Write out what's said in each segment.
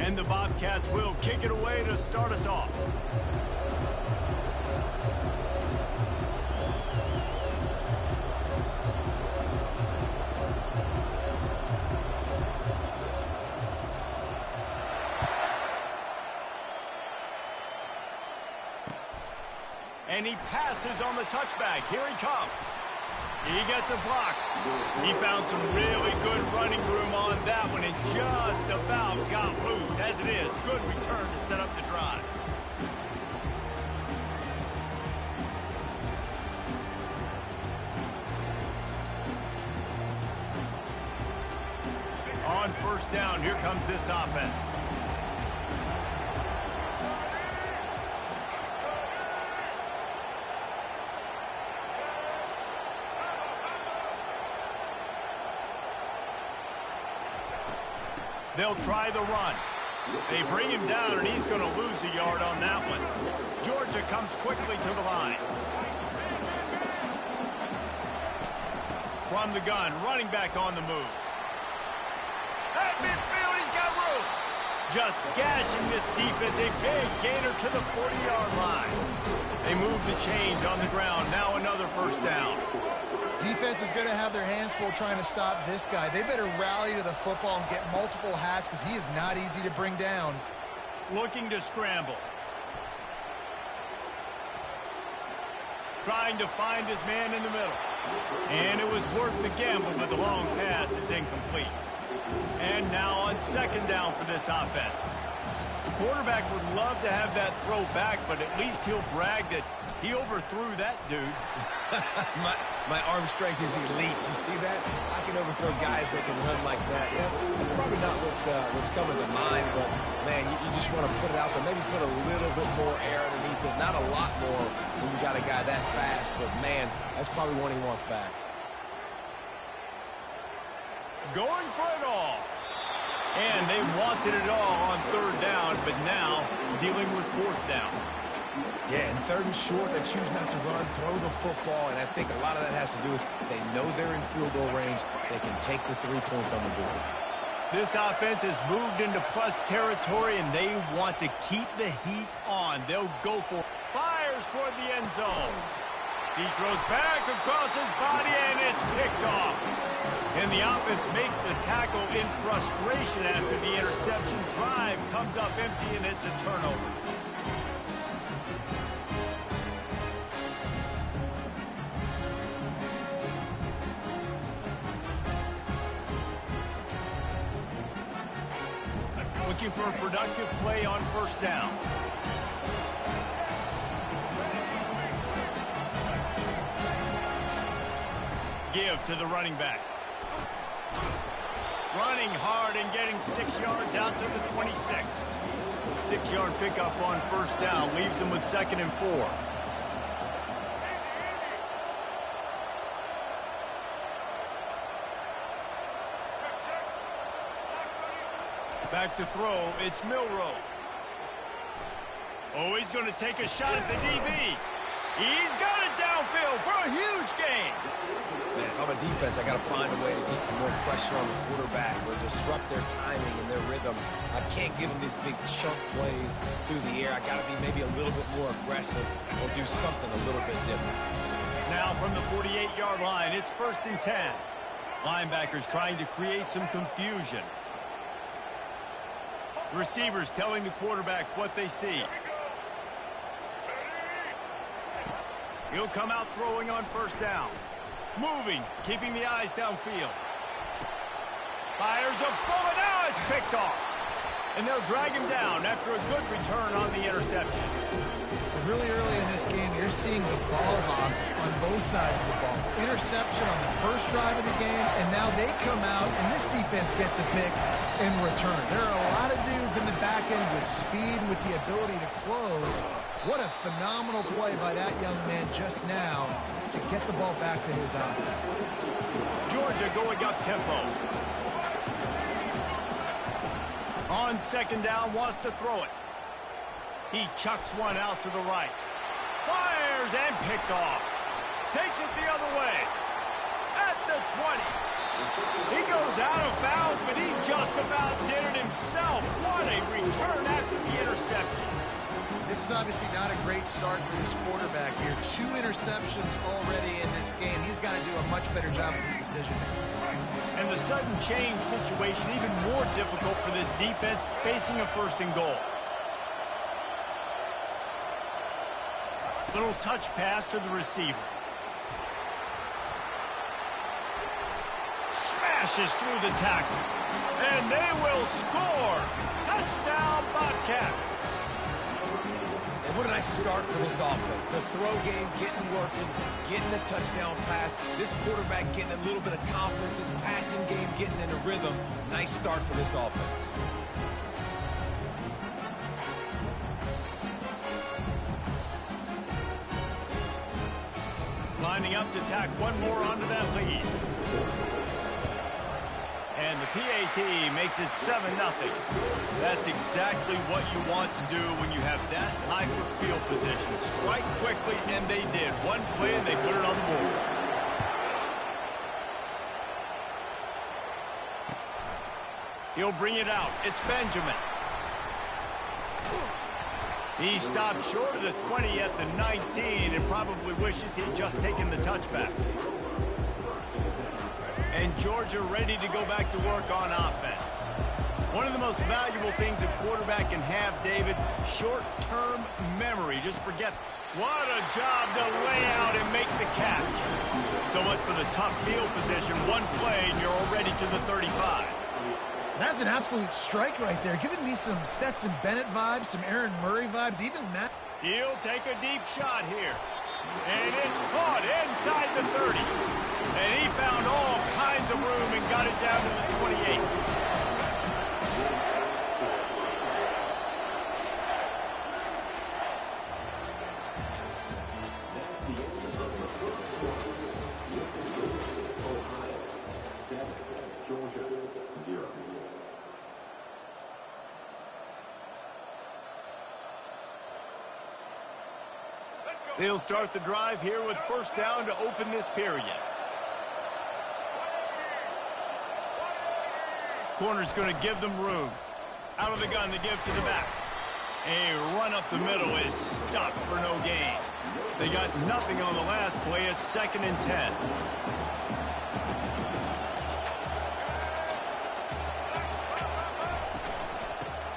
And the Bobcats will kick it away to start us off. And he passes on the touchback. Here he comes. He gets a block. He found some really good running room on that one and just about got loose. As it is, good return to set up the drive. On first down, here comes this offense. They'll try the run. They bring him down, and he's going to lose a yard on that one. Georgia comes quickly to the line. From the gun, running back on the move. At midfield, he's got room. Just gashing this defense, a big gainer to the 40-yard line. They move the chains on the ground. Now another first down. Defense is going to have their hands full trying to stop this guy. They better rally to the football and get multiple hats because he is not easy to bring down. Looking to scramble. Trying to find his man in the middle. And it was worth the gamble, but the long pass is incomplete. And now on second down for this offense. The quarterback would love to have that throw back, but at least he'll brag that he overthrew that dude. my arm strength is elite. You see that? I can overthrow guys that can run like that. Yeah, that's probably not what's coming to mind, but, man, you just want to put it out there. Maybe put a little bit more air underneath it. Not a lot more when you got a guy that fast, but, man, that's probably one he wants back. Going for it all. And they wanted it all on third down, but now dealing with fourth down. Yeah, and third and short, they choose not to run, throw the football, and I think a lot of that has to do with they know they're in field goal range. They can take the 3 points on the board. This offense has moved into plus territory, and they want to keep the heat on. They'll go for it. Fires toward the end zone. He throws back across his body, and it's picked off. And the offense makes the tackle in frustration after the interception. Drive comes up empty, and it's a turnover. Looking for a productive play on first down. Give to the running back. Running hard and getting 6 yards out to the 26. 6-yard pickup on first down leaves them with 2nd and 4. Back to throw, it's Milrow. Oh, he's going to take a shot at the DB. He's got it downfield for a huge gain. Man, if I'm a defense, I got to find a way to get some more pressure on the quarterback or disrupt their timing and their rhythm. I can't give them these big chunk plays through the air. I got to be maybe a little bit more aggressive or do something a little bit different. Now from the 48-yard line, it's 1st and 10. Linebackers trying to create some confusion. Receivers telling the quarterback what they see. He'll come out throwing on first down. Moving, keeping the eyes downfield. Fires a bullet. Now it's picked off. And they'll drag him down after a good return on the interception. Really early in this game, you're seeing the ball hogs on both sides of the ball. Interception on the first drive of the game, and now they come out, and this defense gets a pick in return. There are a lot of dudes in the back end with speed and with the ability to close. What a phenomenal play by that young man just now to get the ball back to his offense. Georgia going up tempo. On second down, wants to throw it. He chucks one out to the right. Fires and picked off. Takes it the other way. At the 20. He goes out of bounds, but he just about did it himself. What a is obviously not a great start for this quarterback here. 2 interceptions already in this game. He's got to do a much better job with his decision. And the sudden change situation even more difficult for this defense facing a 1st and goal. Little touch pass to the receiver. Smashes through the tackle. And they will score. Touchdown, Bobcats. And what a nice start for this offense. The throw game getting working, getting the touchdown pass. This quarterback getting a little bit of confidence. This passing game getting in a rhythm. Nice start for this offense. Lining up to tack one more onto that lead. And the PAT makes it 7-0. That's exactly what you want to do when you have that type of field position. Strike quickly, and they did. One play, and they put it on the board. He'll bring it out. It's Benjamin. He stopped short of the 20 at the 19 and probably wishes he'd just taken the touchback. And Georgia ready to go back to work on offense. One of the most valuable things a quarterback can have, David, short-term memory. Just forget. What a job to lay out and make the catch. So much for the tough field position. One play and you're already to the 35. That's an absolute strike right there. Giving me some Stetson Bennett vibes, some Aaron Murray vibes, even Matt. He'll take a deep shot here. And it's caught inside the 30. And he found all kinds of room and got it down to the 28. They'll start the drive here with 1st down to open this period. Corner's going to give them room. Out of the gun to give to the back. A run up the middle is stopped for no gain. They got nothing on the last play. It's 2nd and 10.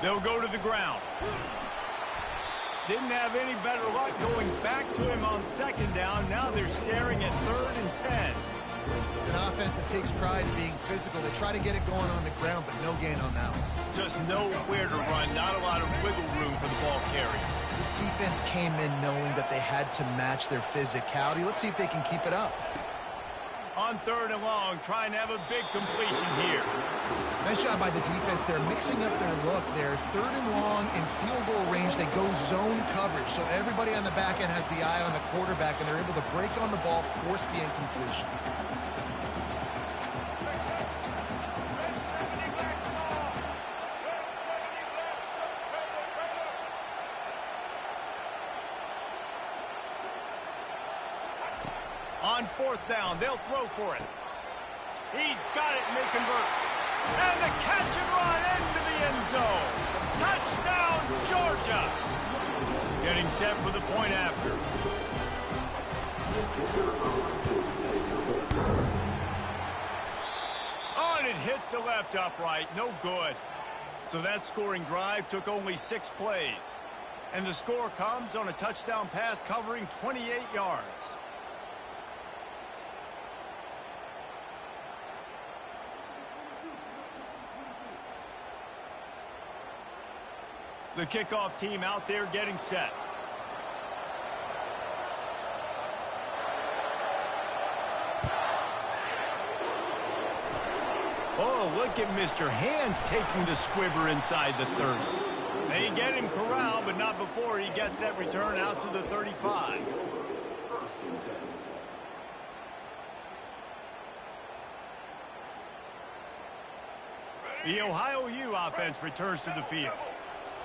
They'll go to the ground. Didn't have any better luck going back to him on 2nd down. Now they're staring at 3rd and 10. It's an offense that takes pride in being physical. They try to get it going on the ground, but no gain on that one. Just nowhere to run. Not a lot of wiggle room for the ball carrier. This defense came in knowing that they had to match their physicality. Let's see if they can keep it up. On 3rd and long, trying to have a big completion here. Nice job by the defense. They're mixing up their look. They're 3rd and long in field goal range. They go zone coverage. So everybody on the back end has the eye on the quarterback, and they're able to break on the ball, force the incompletion. On 4th down, they'll throw for it. He's got it, and they convert. And the catch and run into the end zone. Touchdown, Georgia. Getting set for the point after. Oh, and it hits the left upright. No good. So that scoring drive took only 6 plays. And the score comes on a touchdown pass covering 28 yards. The kickoff team out there getting set. Oh, look at Mr. Hands taking the squibber inside the 30. They get him corralled, but not before he gets that return out to the 35. The Ohio U offense returns to the field.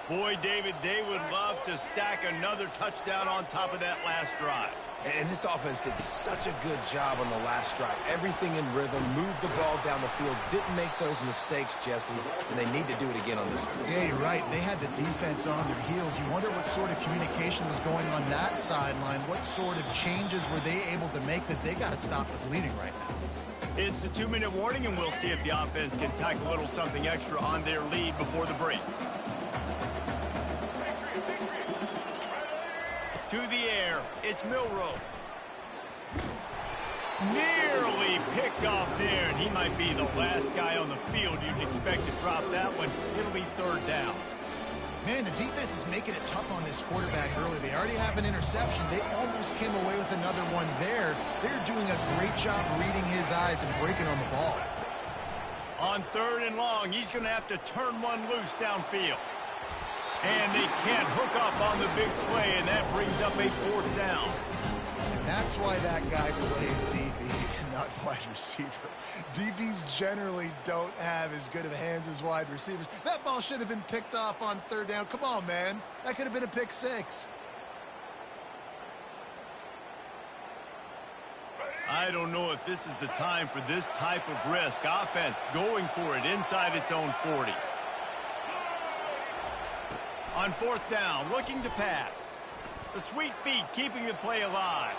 Boy, David, they would love to stack another touchdown on top of that last drive. And this offense did such a good job on the last drive. Everything in rhythm, moved the ball down the field, didn't make those mistakes, Jesse, and they need to do it again on this one. Yeah, you're right. They had the defense on their heels. You wonder what sort of communication was going on that sideline. What sort of changes were they able to make, because they got to stop the bleeding right now. It's the 2-minute warning, and we'll see if the offense can tack a little something extra on their lead before the break. To the air, it's Milroe. Nearly picked off there, and he might be the last guy on the field you'd expect to drop that one. It'll be third down. Man, the defense is making it tough on this quarterback early. They already have an interception. They almost came away with another one there. They're doing a great job reading his eyes and breaking on the ball. On 3rd and long, he's going to have to turn one loose downfield. And they can't hook up on the big play, and that brings up a 4th down. And that's why that guy plays DB and not wide receiver. DBs generally don't have as good of hands as wide receivers. That ball should have been picked off on 3rd down. Come on, man. That could have been a pick 6. I don't know if this is the time for this type of risk. Offense going for it inside its own 40. On 4th down, looking to pass. The sweet feet keeping the play alive.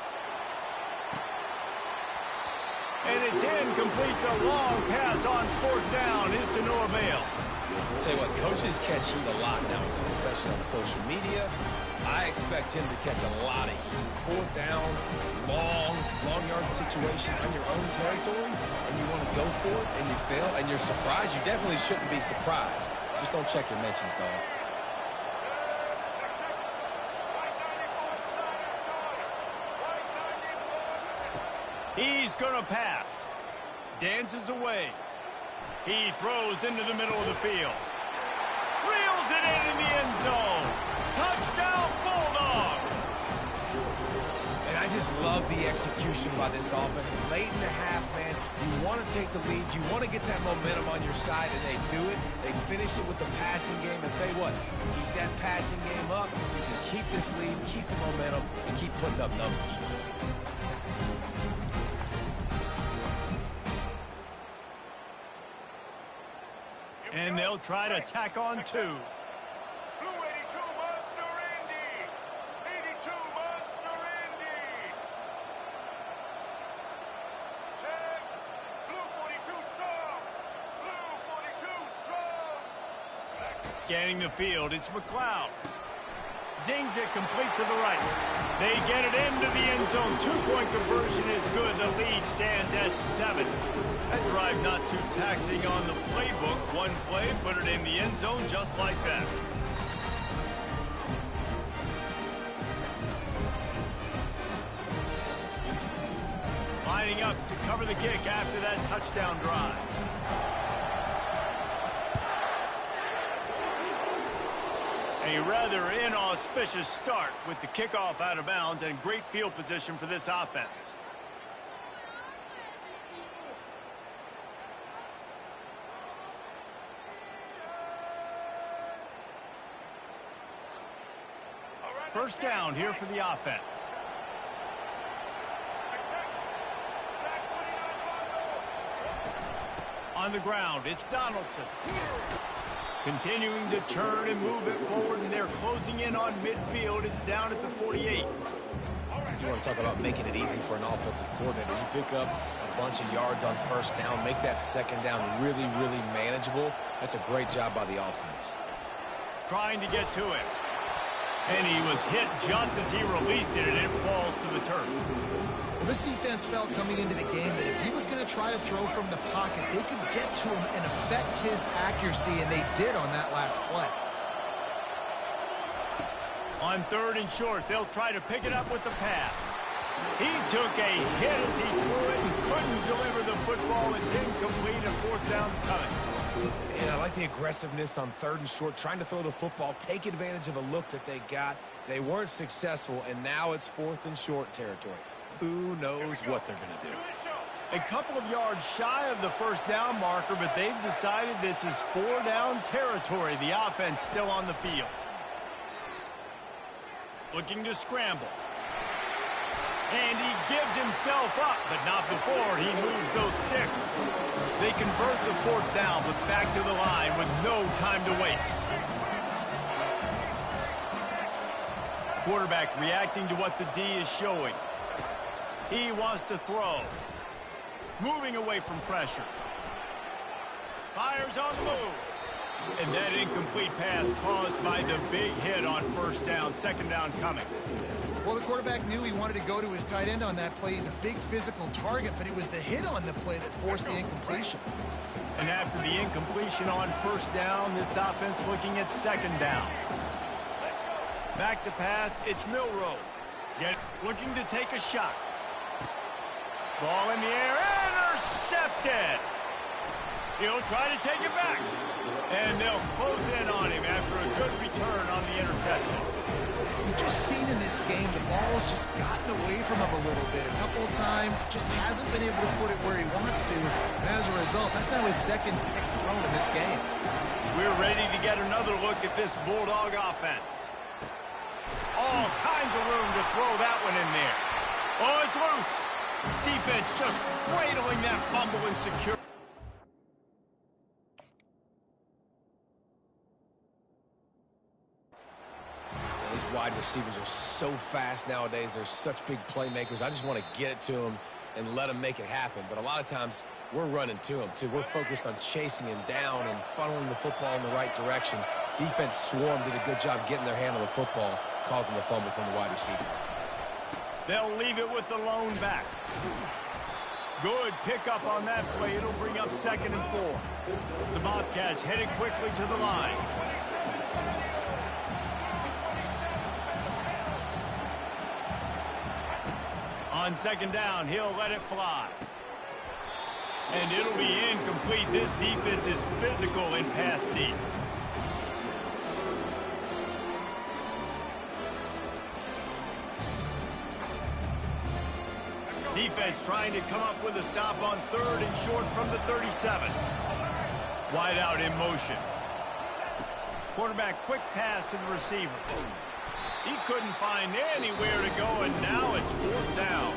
And it's incomplete. The long pass on 4th down is to no avail. I'll tell you what, coaches catch heat a lot now, especially on social media. I expect him to catch a lot of heat. 4th down, long yard situation on your own territory, and you want to go for it, and you fail, and you're surprised. You definitely shouldn't be surprised. Just don't check your mentions, dog. He's going to pass. Dances away. He throws into the middle of the field. Reels it in the end zone. Touchdown, Bulldogs! And I just love the execution by this offense. Late in the half, man, you want to take the lead. You want to get that momentum on your side, and they do it. They finish it with the passing game. And tell you what, keep that passing game up. You keep this lead, keep the momentum, and keep putting up numbers. And they'll try to tack on 2. Blue 82 Monster Indy. 82 Monster Indy. Check. Blue 42 strong. Blue 42 strong. Scanning the field, it's McLeod. Zings it complete to the right. They get it into the end zone. 2-point conversion is good. The lead stands at 7. That drive not too taxing on the playbook. One play, put it in the end zone just like that. Lining up to cover the kick after that touchdown drive. A rather inauspicious start with the kickoff out of bounds and great field position for this offense. First down here for the offense. On the ground, it's Donaldson. Continuing to turn and move it forward, and they're closing in on midfield. It's down at the 48. You want to talk about making it easy for an offensive coordinator. You pick up a bunch of yards on first down, make that second down really, really manageable. That's a great job by the offense. Trying to get to it. And he was hit just as he released it, and it falls to the turf. Well, this defense felt coming into the game that if he was going to try to throw from the pocket, they could get to him and affect his accuracy, and they did on that last play. On 3rd and short, they'll try to pick it up with the pass. He took a hit as he threw it and couldn't deliver the football. It's incomplete, and 4th down's coming. And I like the aggressiveness on 3rd and short, trying to throw the football, take advantage of a look that they got. They weren't successful, and now it's 4th and short territory. Who knows what they're going to do? A couple of yards shy of the first down marker, but they've decided this is 4-down territory. The offense still on the field. Looking to scramble. And he gives himself up, but not before he moves those sticks. They convert the 4th down, but back to the line with no time to waste. Quarterback reacting to what the D is showing. He wants to throw. Moving away from pressure. Fires on the move. And that incomplete pass caused by the big hit on 1st down, 2nd down coming. Well, the quarterback knew he wanted to go to his tight end on that play. He's a big physical target, but it was the hit on the play that forced the incompletion. And after the incompletion on 1st down, this offense looking at 2nd down. Back to pass, it's Milroe. Looking to take a shot. Ball in the air, intercepted. He'll try to take it back. And they'll close in on him after a good return on the interception. We've just seen in this game the ball's just gotten away from him a little bit. A couple of times, just hasn't been able to put it where he wants to. And as a result, that's now his 2nd pick thrown in this game. We're ready to get another look at this Bulldog offense. All kinds of room to throw that one in there. Oh, it's loose. Defense just cradling that fumble and secure. These wide receivers are so fast nowadays. They're such big playmakers. I just want to get it to them and let them make it happen. But a lot of times, we're running to them, too. We're focused on chasing him down and funneling the football in the right direction. Defense swarm did a good job getting their hand on the football, causing the fumble from the wide receiver. They'll leave it with the lone back. Good pickup on that play. It'll bring up 2nd and 4. The Bobcats headed quickly to the line. On 2nd down, he'll let it fly. And it'll be incomplete. This defense is physical in pass deep. Defense trying to come up with a stop on 3rd and short from the 37. Wide out in motion. Quarterback quick pass to the receiver. He couldn't find anywhere to go, and now it's 4th down.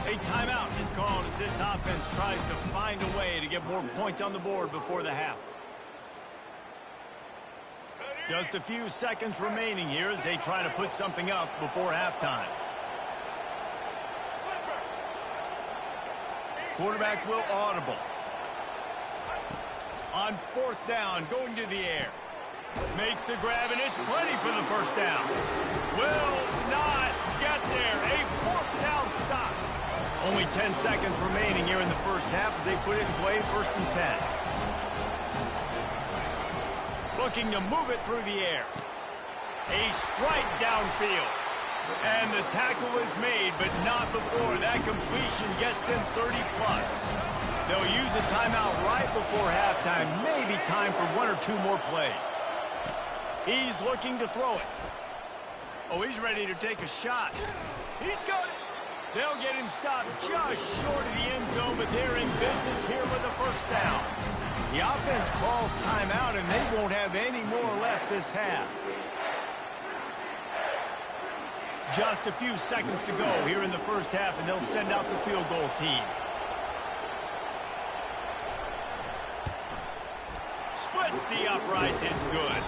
A timeout is called as this offense tries to find a way to get more points on the board before the half. Just a few seconds remaining here as they try to put something up before halftime. Quarterback will audible. On 4th down, going to the air. Makes the grab, and it's plenty for the 1st down. Will not get there. A 4th down stop. Only 10 seconds remaining here in the first half as they put it in play, 1st and 10. Looking to move it through the air. A strike downfield. And the tackle is made, but not before that completion gets them 30+. They'll use a timeout right before halftime. Maybe time for 1 or 2 more plays. He's looking to throw it. Oh, he's ready to take a shot. He's got it. They'll get him stopped just short of the end zone, but they're in business here with a 1st down. The offense calls timeout, and they won't have any more left this half. Just a few seconds to go here in the first half, and they'll send out the field goal team. Splits the uprights, it's good.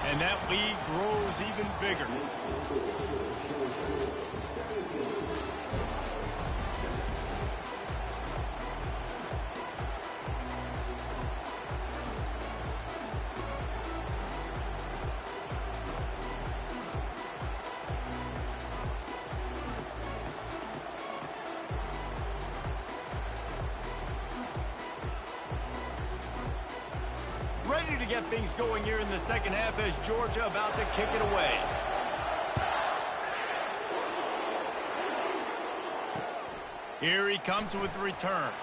And that lead grows even bigger. Ready to get things going here in the second half as Georgia about to kick it away. Here he comes with the return.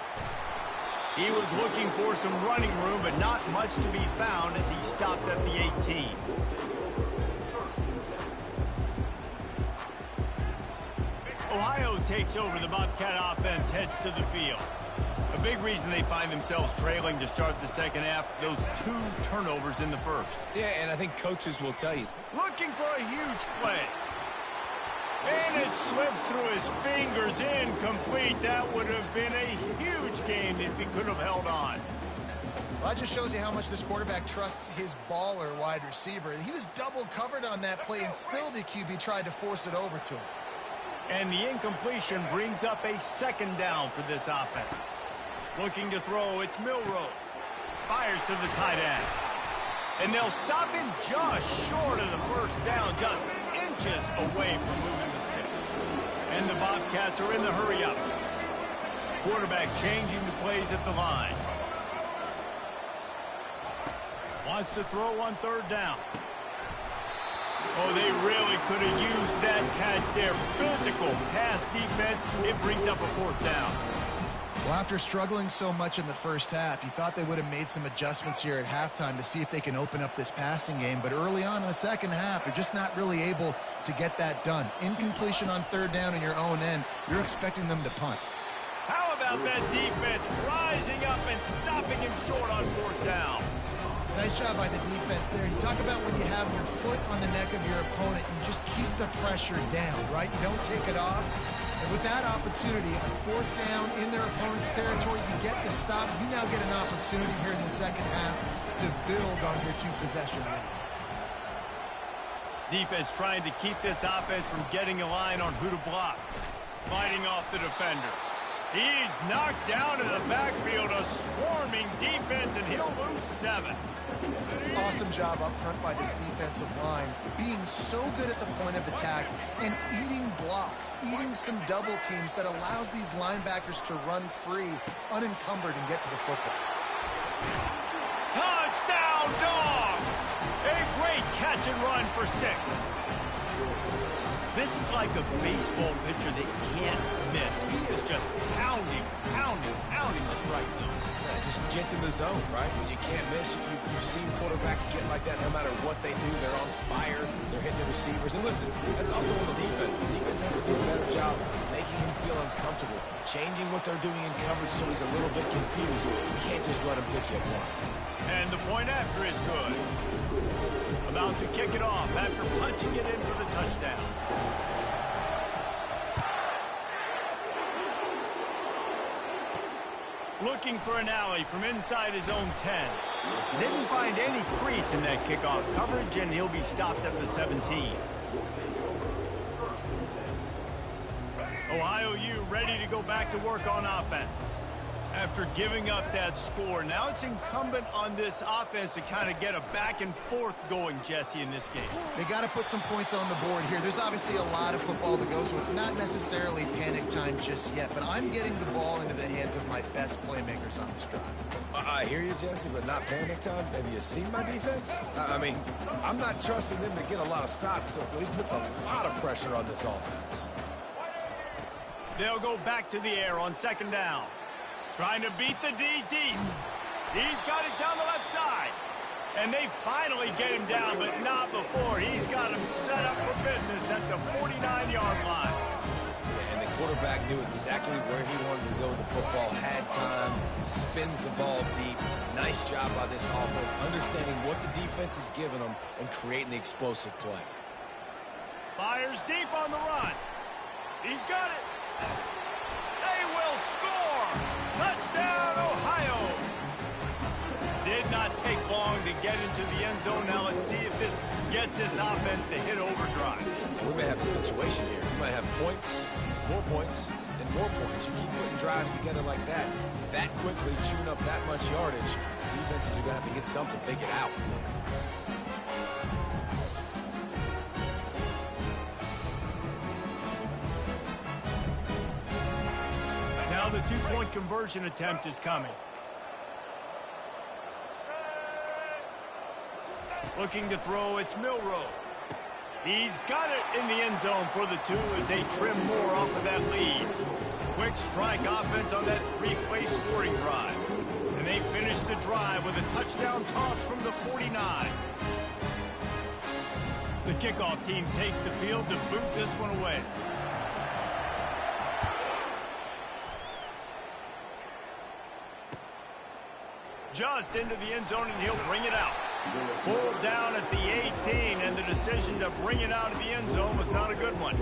He was looking for some running room, but not much to be found as he stopped at the 18. Ohio takes over. The Bobcat offense heads to the field. big reason they find themselves trailing to start the second half, those 2 turnovers in the first. Yeah, and I think coaches will tell you. Looking for a huge play. And it slips through his fingers, incomplete. That would have been a huge game if he could have held on. Well, that just shows you how much this quarterback trusts his baller wide receiver. He was double covered on that play, and still the QB tried to force it over to him. And the incompletion brings up a second down for this offense. Looking to throw, it's Milroe. Fires to the tight end. And they'll stop him just short of the first down, just inches away from moving the sticks. And the Bobcats are in the hurry-up. Quarterback changing the plays at the line. Wants to throw on third down. Oh, they really could have used that catch there. Physical pass defense. It brings up a fourth down. Well, after struggling so much in the first half, you thought they would have made some adjustments here at halftime to see if they can open up this passing game. But early on in the second half, they're just not really able to get that done. Incompletion on third down in your own end, you're expecting them to punt. How about that defense rising up and stopping him short on fourth down? Nice job by the defense there. You talk about when you have your foot on the neck of your opponent, you just keep the pressure down, right? You don't take it off. And with that opportunity on fourth down in their opponent's territory, you get the stop. You now get an opportunity here in the second half to build on your 2-possession lead. Defense trying to keep this offense from getting a line on who to block. Fighting off the defender. He's knocked down in the backfield, a swarming defense, and he'll lose 7. Awesome job up front by this defensive line, being so good at the point of attack and eating blocks, eating some double teams that allows these linebackers to run free, unencumbered, and get to the football. Touchdown, Dogs! A great catch and run for 6. This is like a baseball pitcher that can't miss. He is just pounding the strike zone. Yeah, it just gets in the zone, right? When you can't miss, you've seen quarterbacks get like that no matter what they do. They're on fire. They're hitting the receivers. And listen, that's also on the defense. The defense has to do a better job making him feel uncomfortable, changing what they're doing in coverage so he's a little bit confused. You can't just let him pick you apart. And the point after is good. About to kick it off after punching it in for the touchdown. Looking for an alley from inside his own 10. Didn't find any crease in that kickoff coverage, and he'll be stopped at the 17. Ohio U ready to go back to work on offense. After giving up that score, now it's incumbent on this offense to kind of get a back and forth going, Jesse, in this game. They got to put some points on the board here. There's obviously a lot of football to go, so it's not necessarily panic time just yet, but I'm getting the ball into the hands of my best playmakers on this drive. I hear you, Jesse, but not panic time. Have you seen my defense? I mean, I'm not trusting them to get a lot of stops, so it puts a lot of pressure on this offense. They'll go back to the air on second down. Trying to beat the D deep. He's got it down the left side. And they finally get him down, but not before. He's got him set up for business at the 49-yard line. And the quarterback knew exactly where he wanted to go with the football, had time, spins the ball deep. Nice job by this offense, understanding what the defense is giving them and creating the explosive play. Fires deep on the run. He's got it. They will score. Touchdown, Ohio. Did not take long to get into the end zone. Now let's see if this gets this offense to hit overdrive. We may have a situation here. We might have points, more points, and more points. You keep putting drives together like that quickly, chewing up that much yardage, defenses are going to have to get something figured out. Now the two-point conversion attempt is coming. Looking to throw, it's Milroe. He's got it in the end zone for the 2 as they trim more off of that lead. Quick strike offense on that 3-play scoring drive. And they finish the drive with a touchdown toss from the 49. The kickoff team takes the field to boot this one away. Just into the end zone, and he'll bring it out. Pulled down at the 18, and the decision to bring it out of the end zone was not a good one.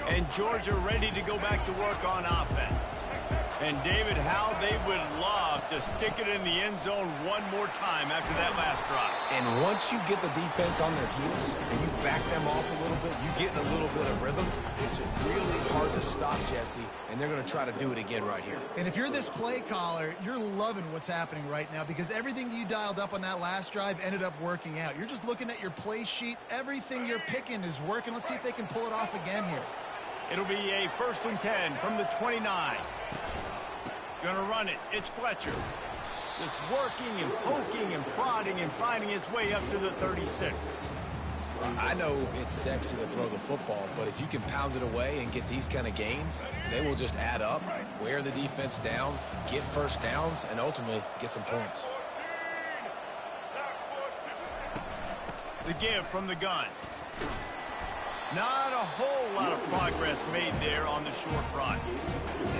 And Georgia ready to go back to work on offense. And, David, how they would love to stick it in the end zone one more time after that last drive. And once you get the defense on their heels and you back them off a little bit, you get in a little bit of rhythm, it's really hard to stop, Jesse, and they're going to try to do it again right here. And if you're this play caller, you're loving what's happening right now because everything you dialed up on that last drive ended up working out. You're just looking at your play sheet. Everything you're picking is working. Let's see if they can pull it off again here. It'll be a 1st and 10 from the 29. Gonna run it. It's Fletcher. Just working and poking and prodding and finding his way up to the 36. I know it's sexy to throw the football, but if you can pound it away and get these kind of gains, they will just add up, wear the defense down, get first downs, and ultimately get some points. The give from the gun. Not a whole lot of progress made there on the short run.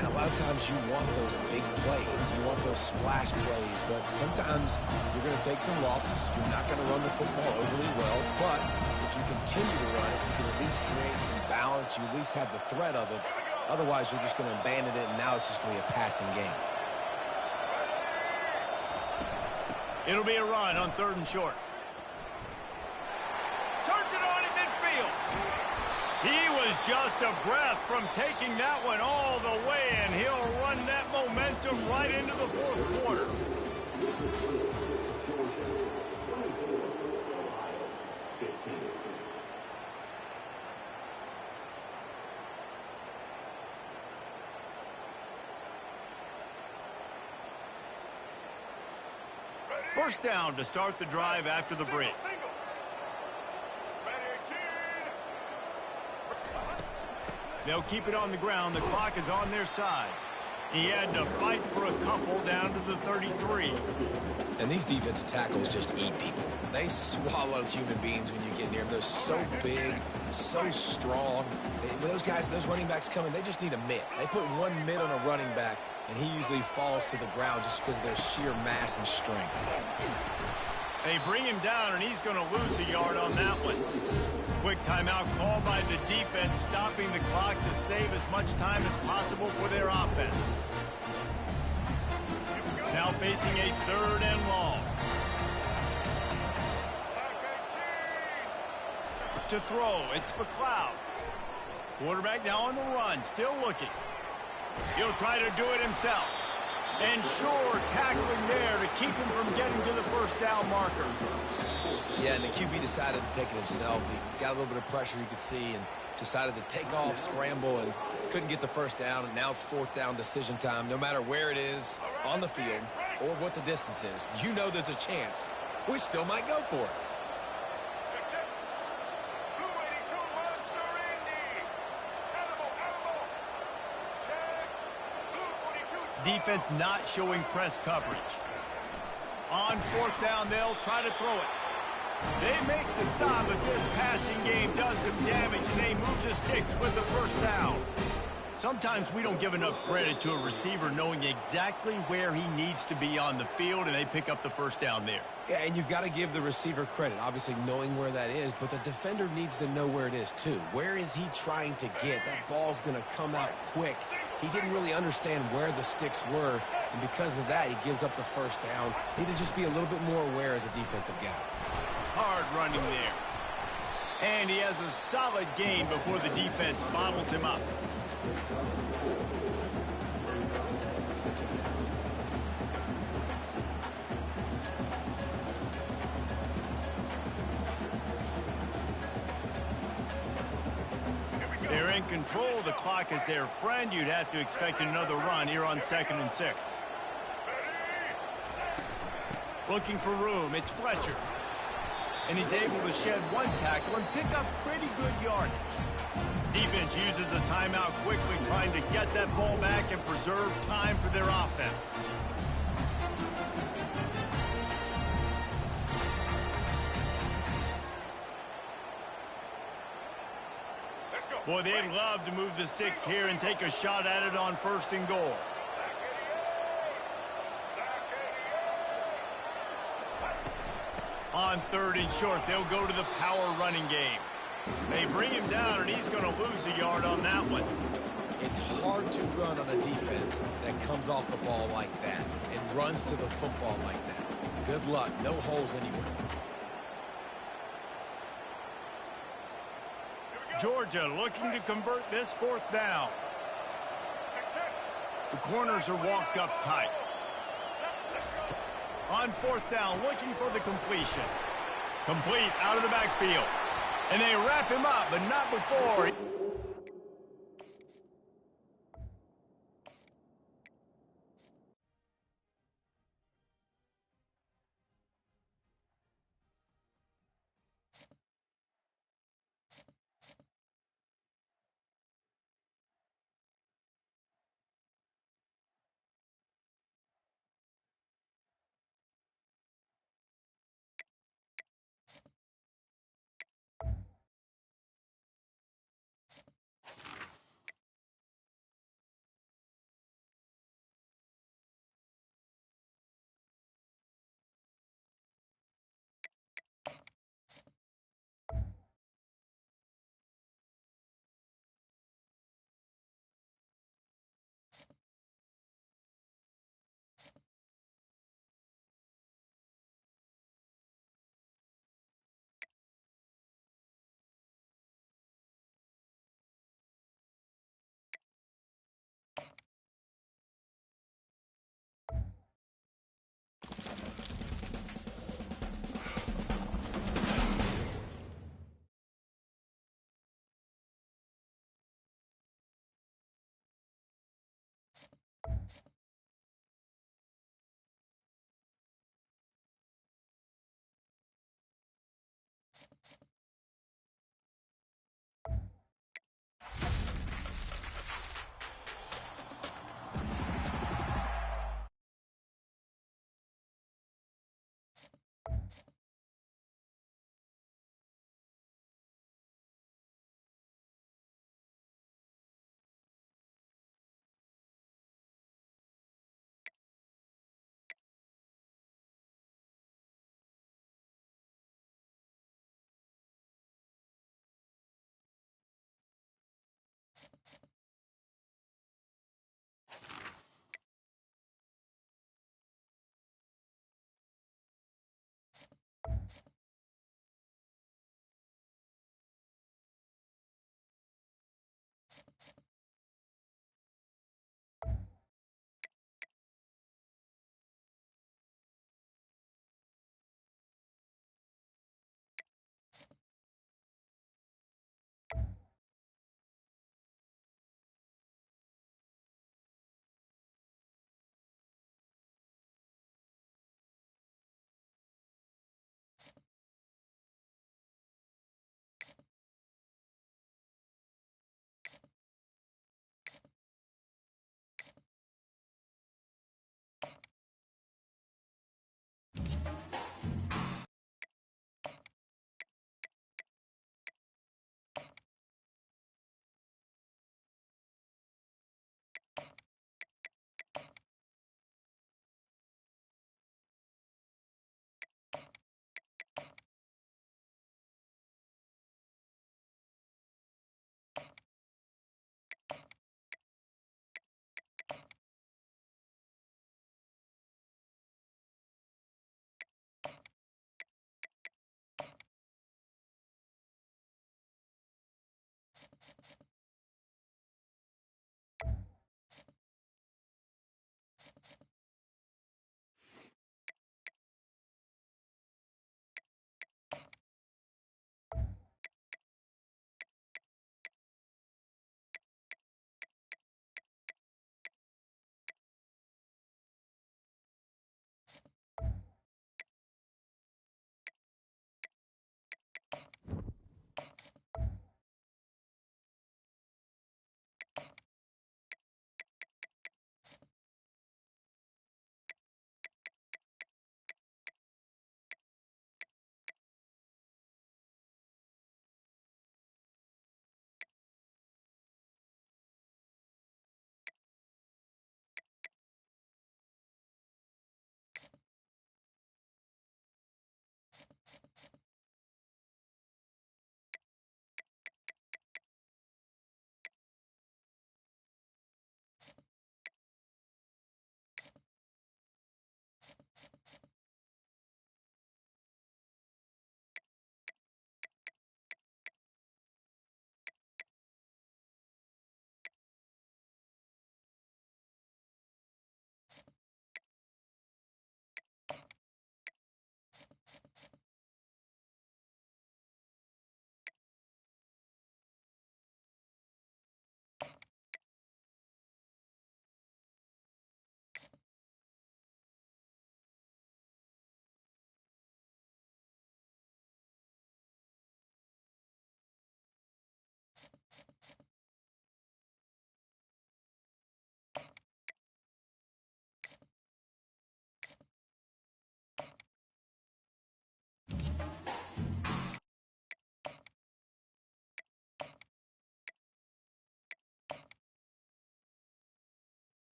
And a lot of times you want those big plays. You want those splash plays. But sometimes you're going to take some losses. You're not going to run the football overly well. But if you continue to run it, you can at least create some balance. You at least have the threat of it. Otherwise, you're just going to abandon it, and now it's just going to be a passing game. It'll be a run on 3rd and short. Turns it on in midfield. He was just a breath from taking that one all the way, and he'll run that momentum right into the 4th quarter. First down to start the drive after the break. They'll keep it on the ground. The clock is on their side. He had to fight for a couple down to the 33. And these defensive tackles just eat people. They swallow human beings when you get near them. They're so big, so strong. When those guys, those running backs come in, they just need a mitt. They put one mitt on a running back, and he usually falls to the ground just because of their sheer mass and strength. They bring him down, and he's going to lose a yard on that one. Quick timeout called by the defense, stopping the clock to save as much time as possible for their offense. Now facing a 3rd and long. To throw, it's McLeod. Quarterback now on the run, still looking. He'll try to do it himself. And sure, tackling there to keep him from getting to the 1st down marker. Yeah, and the QB decided to take it himself. He got a little bit of pressure, you could see, and decided to take off, scramble, and couldn't get the 1st down. And now it's 4th down decision time. No matter where it is on the field or what the distance is, you know there's a chance we still might go for it. Defense not showing press coverage. On 4th down, they'll try to throw it. They make the stop, but this passing game does some damage, and they move the sticks with the 1st down. Sometimes we don't give enough credit to a receiver knowing exactly where he needs to be on the field, and they pick up the 1st down there. Yeah, and you've got to give the receiver credit, obviously knowing where that is, but the defender needs to know where it is too. Where is he trying to get? That ball's going to come out quick. He didn't really understand where the sticks were, and because of that, he gives up the 1st down. Need to just be a little bit more aware as a defensive guy. Hard running there. And he has a solid gain before the defense bottles him up. They're in control. The clock is their friend. You'd have to expect another run here on 2nd and 6. Looking for room. It's Fletcher. and he's able to shed one tackle and pick up pretty good yardage. Defense uses a timeout quickly, trying to get that ball back and preserve time for their offense. Let's go. Boy, they'd love to move the sticks here and take a shot at it on 1st and goal. On 3rd and short, they'll go to the power running game. They bring him down, and he's going to lose a yard on that one. It's hard to run on a defense that comes off the ball like that and runs to the football like that. Good luck. No holes anywhere. Georgia looking to convert this 4th down. The corners are walked up tight. On 4th down, looking for the completion. Complete out of the backfield. And they wrap him up, but not before.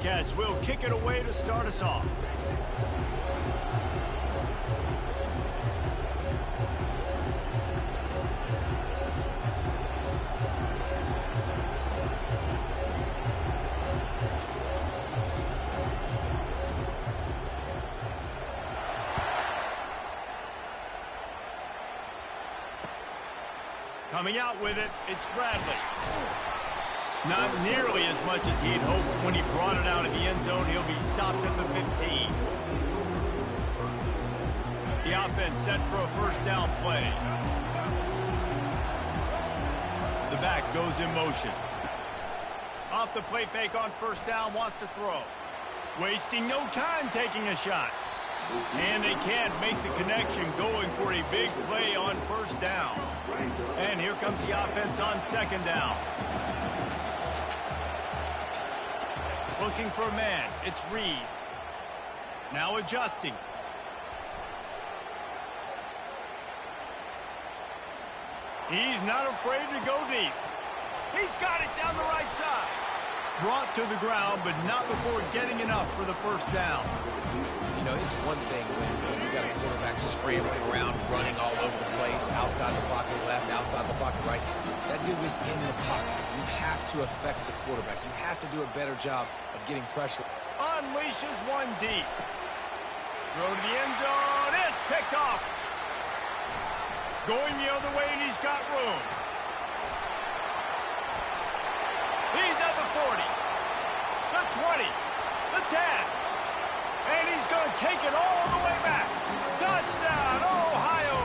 Wildcats will kick it away to start us off. Coming out with it, it's Bradley. Not nearly as much as he'd hoped when he brought it out of the end zone. He'll be stopped at the 15. The offense set for a first down play. The back goes in motion. Off the play fake on first down, wants to throw. Wasting no time taking a shot. And they can't make the connection, going for a big play on first down. And here comes the offense on second down. Looking for a man. It's Reed. Now adjusting. He's not afraid to go deep. He's got it down the right side. Brought to the ground, but not before getting enough for the first down. You know, it's one thing when you got a quarterback scrambling around, running all over the place, outside the pocket left, outside the pocket right. That dude was in the pocket. You have to affect the quarterback. You have to do a better job of getting pressure. Unleashes one deep. Throw to the end zone. It's picked off. Going the other way, and he's got room. He's at the 40, the 20, the 10. And he's going to take it all the way back. Touchdown, Ohio!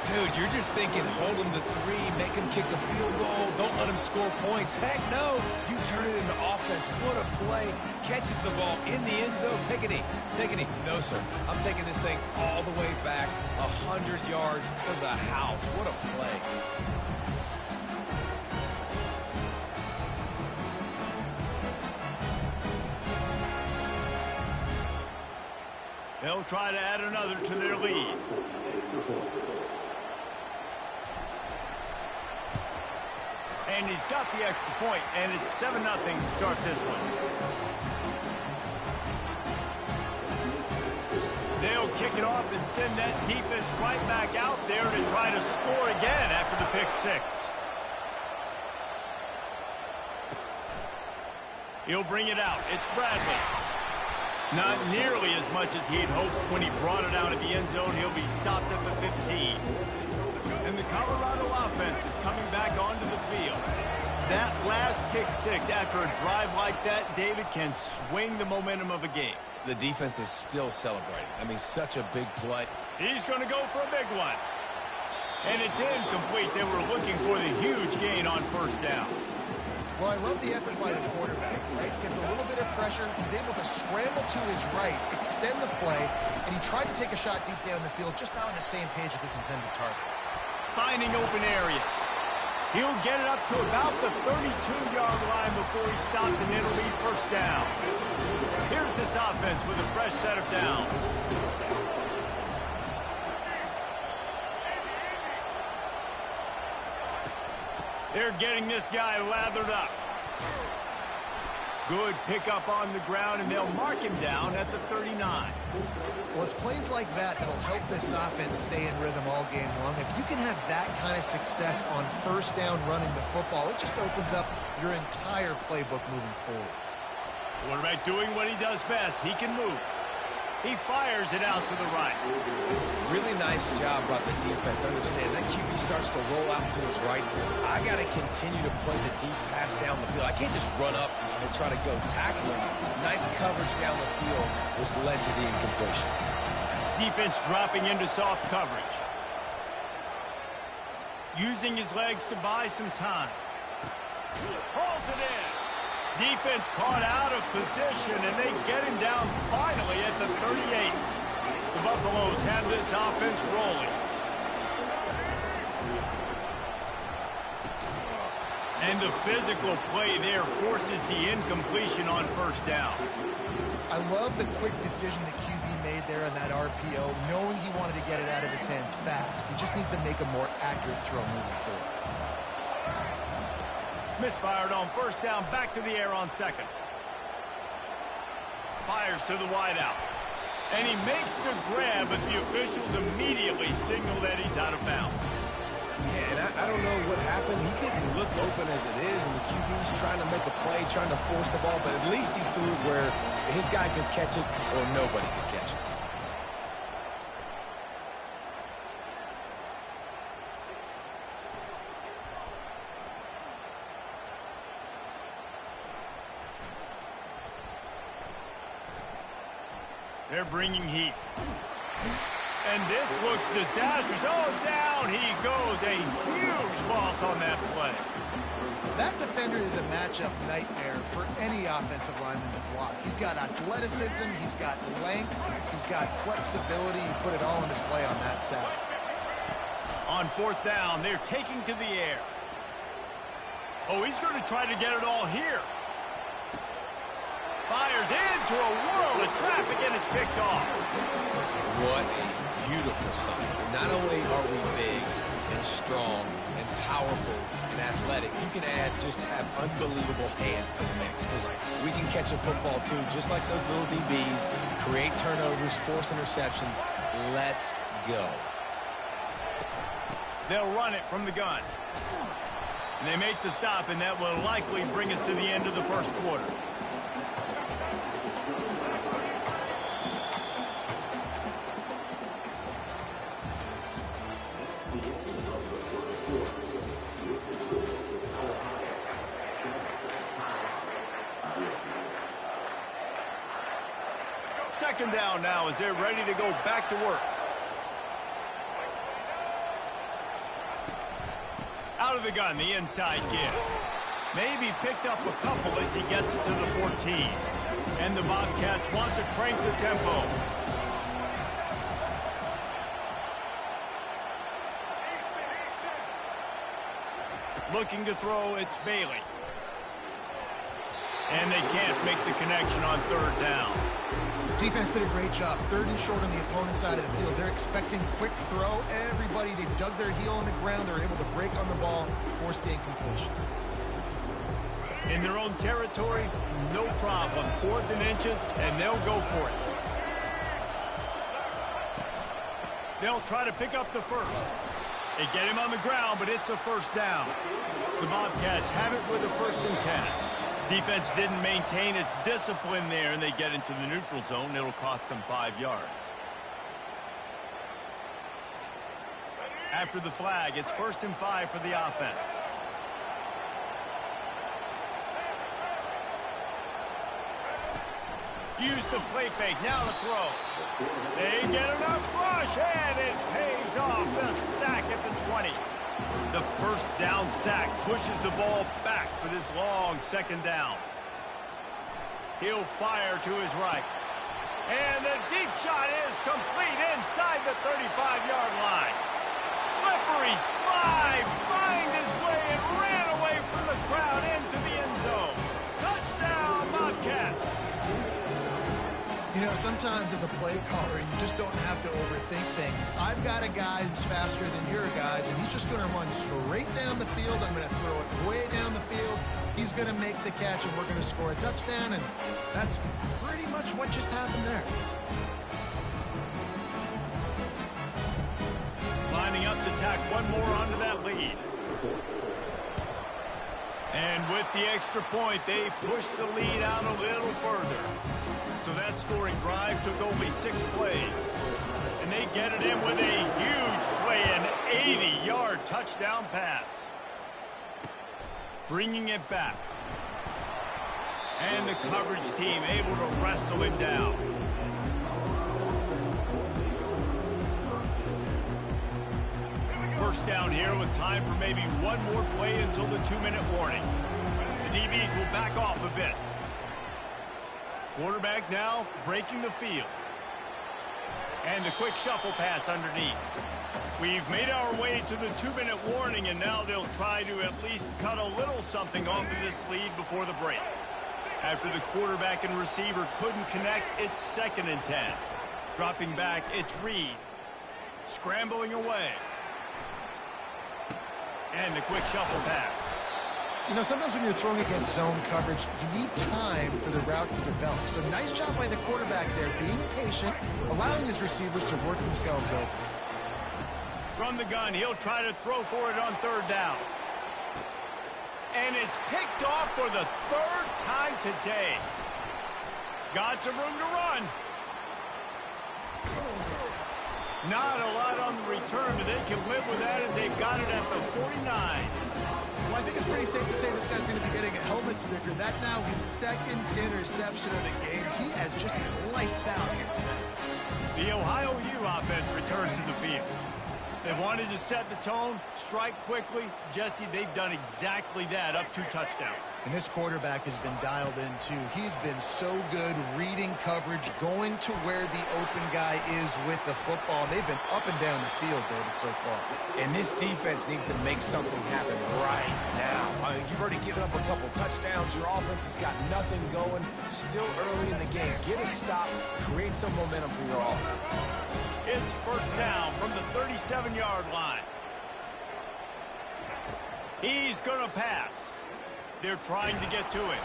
Dude, you're just thinking, hold him to 3, make him kick a field goal, don't let him score points. Heck no, you turn it into offense. What a play. Catches the ball in the end zone. Take a knee. Take a knee. No, sir. I'm taking this thing all the way back, 100 yards to the house. What a play. They'll try to add another to their lead. And he's got the extra point, and it's 7-0 to start this one. They'll kick it off and send that defense right back out there to try to score again after the pick six. He'll bring it out. It's Bradley. Not nearly as much as he'd hoped when he brought it out of the end zone. He'll be stopped at the 15. And the Colorado offense is coming back onto the field. That last pick six after a drive like that, David, can swing the momentum of a game. The defense is still celebrating. I mean, such a big play. He's going to go for a big one. And it's incomplete. They were looking for the huge gain on first down. Well, I love the effort by the quarterback, right? Gets a little bit of pressure. He's able to scramble to his right, extend the play, and he tried to take a shot deep down the field, just not on the same page with his intended target. Finding open areas. He'll get it up to about the 32-yard line before he's stopped, and it'll be first down. Here's this offense with a fresh set of downs. They're getting this guy lathered up. Good pickup on the ground, and they'll mark him down at the 39. Well, it's plays like that that'll help this offense stay in rhythm all game long. If you can have that kind of success on first down running the football, it just opens up your entire playbook moving forward. Quarterback doing what he does best. He can move. He fires it out to the right. Really nice job by the defense. Understand, that QB starts to roll out to his right. I got to continue to play the deep pass down the field. I can't just run up and try to go tackle him. Nice coverage down the field was led to the incompletion. Defense dropping into soft coverage. Using his legs to buy some time. Hauls it in. Defense caught out of position, and they get him down finally at the 38. The Buffaloes have this offense rolling. And the physical play there forces the incompletion on first down. I love the quick decision the QB made there on that RPO, knowing he wanted to get it out of his hands fast. He just needs to make a more accurate throw moving forward. Misfired on first down, back to the air on second. Fires to the wideout. And he makes the grab, but the officials immediately signal that he's out of bounds. Yeah, and I don't know what happened. He didn't look open as it is, and the QB's trying to make a play, trying to force the ball, but at least he threw it where his guy could catch it or nobody could catch it. They're bringing heat. And this looks disastrous. Oh, down he goes. A huge loss on that play. That defender is a matchup nightmare for any offensive lineman to block. He's got athleticism, he's got length, he's got flexibility. You put it all on display on that side. On fourth down, they're taking to the air. Oh, he's going to try to get it all here. Fires into a world of traffic, and it's picked off. What a beautiful sight. And not only are we big and strong and powerful and athletic, you can just have unbelievable hands to the mix, because we can catch a football too, just like those little DBs, create turnovers, force interceptions. Let's go. They'll run it from the gun. And they make the stop, and that will likely bring us to the end of the first quarter. Second down now as they're ready to go back to work. Out of the gun, the inside give. Maybe picked up a couple as he gets it to the 14. And the Bobcats want to crank the tempo. Looking to throw, it's Bailey. And they can't make the connection on third down. Defense did a great job. Third and short on the opponent's side of the field. They're expecting quick throw. Everybody, they dug their heel on the ground. They're able to break on the ball, force the incompletion. In their own territory, no problem. Fourth and inches, and they'll go for it. They'll try to pick up the first. They get him on the ground, but it's a first down. The Bobcats have it with a 1st and 10. Defense didn't maintain its discipline there, and they get into the neutral zone. It'll cost them 5 yards. After the flag, it's 1st and 5 for the offense. Use the play fake, now the throw. They get enough rush, and it pays off. The sack at the 20. The first down sack pushes the ball back for this long second down. He'll fire to his right. And the deep shot is complete inside the 35-yard line. Slippery slide, find his way and ran away from the crowd into the end zone. Touchdown, Bobcats. You know, sometimes as a play caller, you just don't have to overthink things. I've got a guy who's faster than your guys, and he's just going to run straight down the field. I'm going to throw it way down the field. He's going to make the catch, and we're going to score a touchdown, and that's pretty much what just happened there. Lining up to tack one more onto that lead. And with the extra point, they push the lead out a little further. So that scoring drive took only 6 plays. And they get it in with a huge play, an 80-yard touchdown pass. Bringing it back. And the coverage team able to wrestle him down. First down here with time for maybe one more play until the 2-minute warning. The DBs will back off a bit. Quarterback now breaking the field. And the quick shuffle pass underneath. We've made our way to the 2-minute warning, and now they'll try to at least cut a little something off of this lead before the break. After the quarterback and receiver couldn't connect, it's 2nd and 10. Dropping back, it's Reed. Scrambling away. And the quick shuffle pass. You know, sometimes when you're throwing against zone coverage, you need time for the routes to develop. So nice job by the quarterback there, being patient, allowing his receivers to work themselves open. From the gun, he'll try to throw for it on third down. And it's picked off for the third time today. Got some room to run. Not a lot on the return, but they can live with that as they've got it at the 49. Well, I think it's pretty safe to say this guy's going to be getting a helmet sticker. That now his second interception of the game. He has just been lights out here today. The Ohio U offense returns to the field. They wanted to set the tone, strike quickly. Jesse, they've done exactly that, up 2 touchdowns. And this quarterback has been dialed in, too. He's been so good reading coverage, going to where the open guy is with the football. They've been up and down the field, David, so far. And this defense needs to make something happen right now. You've already given up a couple touchdowns. Your offense has got nothing going. Still early in the game. Get a stop. Create some momentum for your offense. It's first down from the 37-yard line. He's going to pass. They're trying to get to it.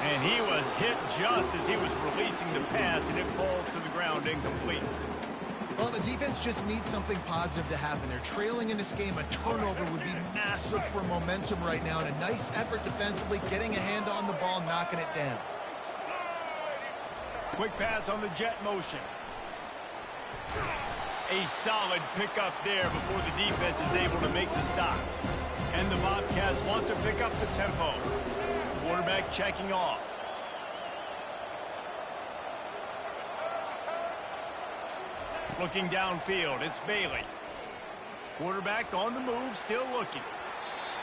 And he was hit just as he was releasing the pass, and it falls to the ground incomplete. Well, the defense just needs something positive to happen. They're trailing in this game. A turnover would be massive for momentum right now. And a nice effort defensively, getting a hand on the ball, knocking it down. Quick pass on the jet motion. A solid pickup there before the defense is able to make the stop. And the Bobcats want to pick up the tempo. Quarterback checking off. Looking downfield, it's Bailey. Quarterback on the move, still looking.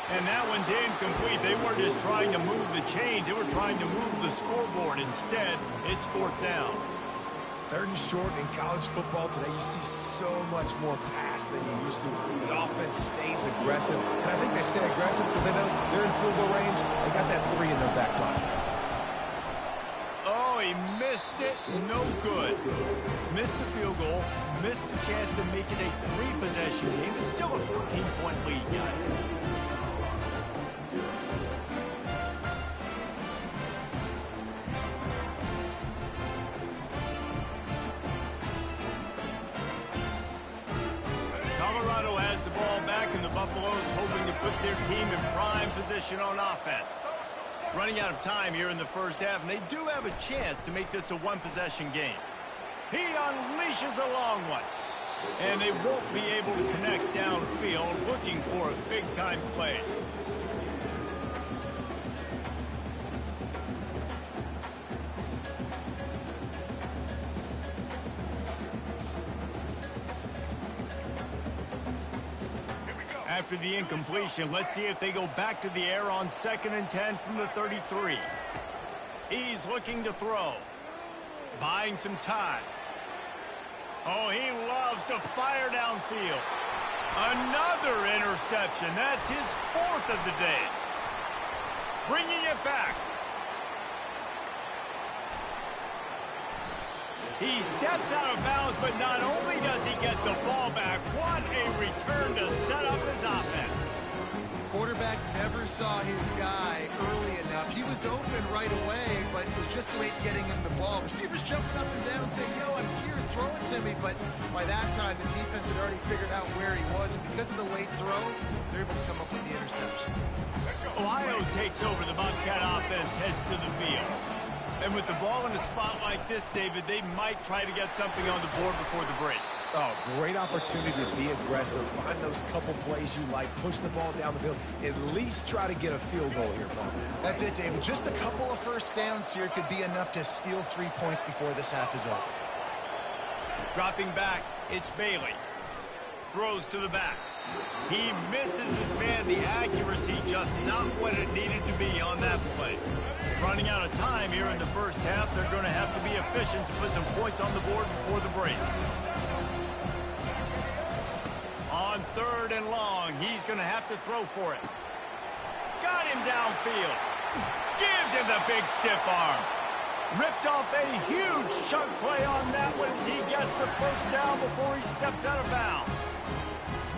And that one's incomplete. They weren't just trying to move the chains, they were trying to move the scoreboard. Instead, it's fourth down. Third and short in college football today, you see so much more pass than you used to. The offense stays aggressive, and I think they stay aggressive because they know they're in field goal range. They got that 3 in their back pocket. Oh, he missed it. No good. Missed the field goal, missed the chance to make it a 3-possession game. It's still a 14-point lead, guys. Colorado has the ball back, and the Buffaloes hoping to put their team in prime position on offense. Running out of time here in the first half, and they do have a chance to make this a 1-possession game. He unleashes a long one, and they won't be able to connect downfield, looking for a big-time play. After the incompletion, let's see if they go back to the air on 2nd and 10 from the 33. He's looking to throw. Buying some time. Oh, he loves to fire downfield. Another interception. That's his 4th of the day. Bringing it back. He steps out of bounds, but not only does he get the ball back, what a return to set up his offense. Quarterback never saw his guy early enough. He was open right away, but was just late getting him the ball. Receivers jumping up and down saying, yo, I'm here, throw it to me. But by that time, the defense had already figured out where he was. And because of the late throw, they're able to come up with the interception. Ohio takes over. The Bobcat offense heads to the field. And with the ball in a spot like this, David, they might try to get something on the board before the break. Oh, great opportunity to be aggressive. Find those couple plays you like. Push the ball down the field. At least try to get a field goal here, Paul. That's it, David. Just a couple of first downs here could be enough to steal 3 points before this half is over. Dropping back, it's Bailey. Throws to the back. He misses his man. The accuracy just not what it needed to be on that play. Running out of time here in the first half. They're going to have to be efficient to put some points on the board before the break. On 3rd and long, he's going to have to throw for it. Got him downfield. Gives him the big stiff arm. Ripped off a huge chunk play on that one as he gets the first down before he steps out of bounds.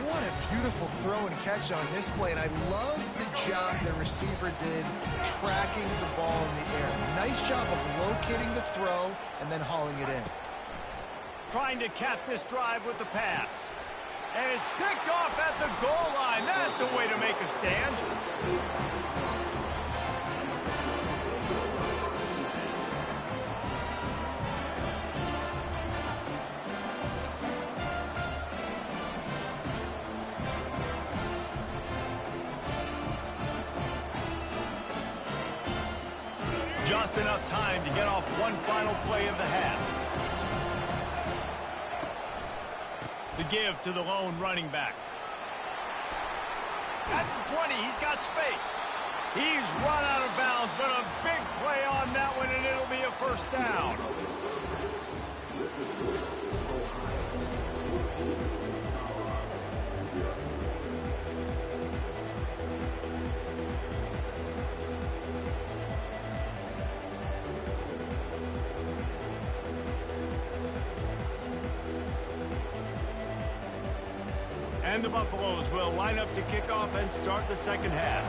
What a beautiful throw and catch on this play, and I love the job the receiver did tracking the ball in the air. Nice job of locating the throw and then hauling it in. Trying to cap this drive with the pass. And it's picked off at the goal line. That's a way to make a stand. Just enough time to get off one final play of the half. The give to the lone running back. At the 20, he's got space. He's run out of bounds, but a big play on that one, and it'll be a first down. And the Buffaloes will line up to kick off and start the second half.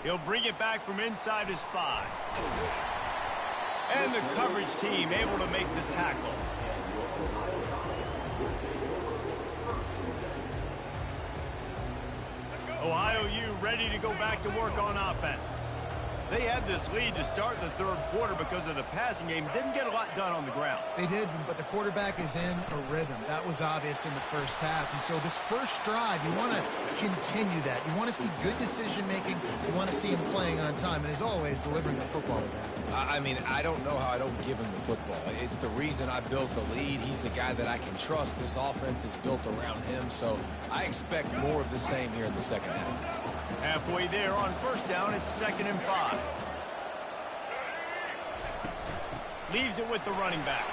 He'll bring it back from inside his 5. And the coverage team able to make the tackle. Ohio U ready to go back to work on offense. They had this lead to start the third quarter because of the passing game. Didn't get a lot done on the ground. They did, but the quarterback is in a rhythm. That was obvious in the first half. And so this first drive, you want to continue that. You want to see good decision-making. You want to see him playing on time. And as always, delivering the football with that. I mean, I don't know how I don't give him the football. It's the reason I built the lead. He's the guy that I can trust. This offense is built around him. So I expect more of the same here in the second half. Halfway there on first down, it's 2nd and 5. Leaves it with the running back.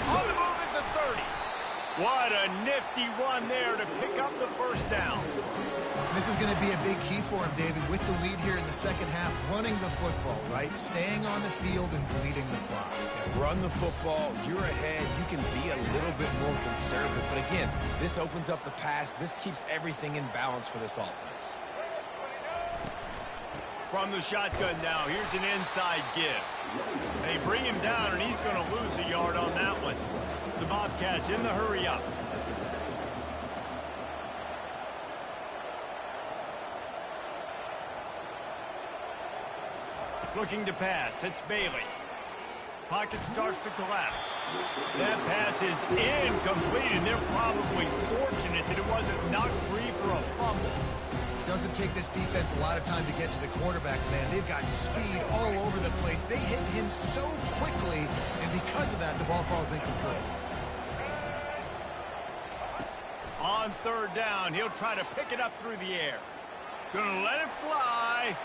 On the move at the 30. What a nifty run there to pick up the first down. This is going to be a big key for him, David, with the lead here in the second half, running the football, right? Staying on the field and bleeding the clock. Yeah, run the football. You're ahead. You can be a little bit more conservative. But again, this opens up the pass. This keeps everything in balance for this offense. From the shotgun now, here's an inside give. They bring him down, and he's going to lose a yard on that one. The Bobcats in the hurry up. Looking to pass. It's Bailey. Pocket starts to collapse. That pass is incomplete, and they're probably fortunate that it wasn't knocked free for a fumble. Doesn't take this defense a lot of time to get to the quarterback, man. They've got speed all over the place. They hit him so quickly, and because of that, the ball falls incomplete. On third down, he'll try to pick it up through the air. Gonna let it fly.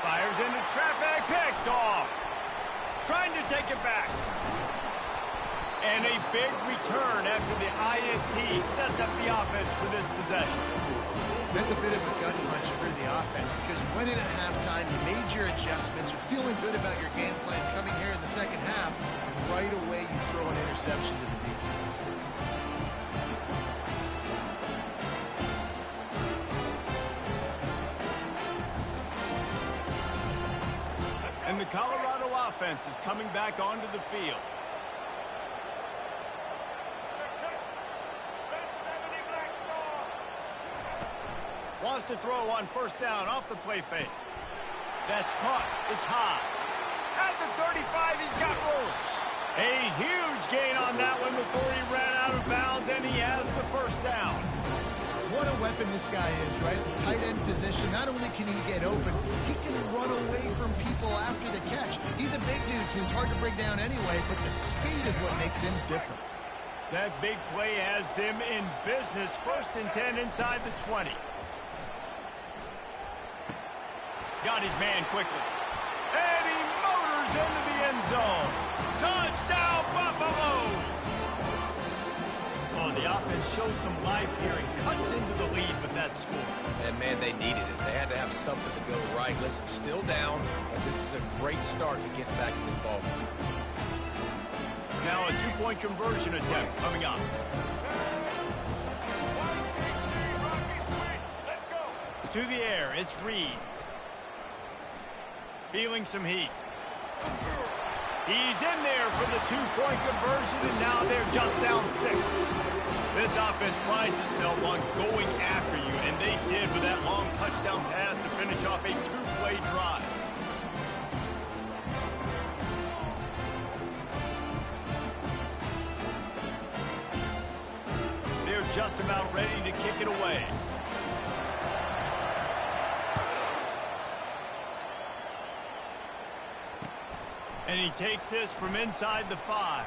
Fires into traffic, picked off. Trying to take it back. And a big return after the INT sets up the offense for this possession. That's a bit of a gut punch for the offense because you went in at halftime, you made your adjustments, you're feeling good about your game plan coming here in the second half, and right away you throw an interception to the defense. And the Colorado offense is coming back onto the field. Wants to throw on first down off the play fake. That's caught. It's Haas. At the 35, he's got room. A huge gain on that one before he ran out of bounds, and he has the first down. What a weapon this guy is, right? At the tight end position, not only can he get open, he can run away from people after the catch. He's a big dude, so he's hard to bring down anyway, but the speed is what makes him different. That big play has them in business. 1st and 10 inside the 20. Got his man quickly. And he motors into the end zone. Touchdown, Buffaloes! Oh, the offense shows some life here and cuts into the lead with that score. And, man, they needed it. They had to have something to go right. Listen, still down, but this is a great start to getting back in this ball game. Now a two-point conversion attempt coming up. To the air, it's Reed. Feeling some heat. He's in there for the two-point conversion, and now they're just down 6. This offense prides itself on going after you, and they did with that long touchdown pass to finish off a two-play drive. They're just about ready to kick it away. And he takes this from inside the 5.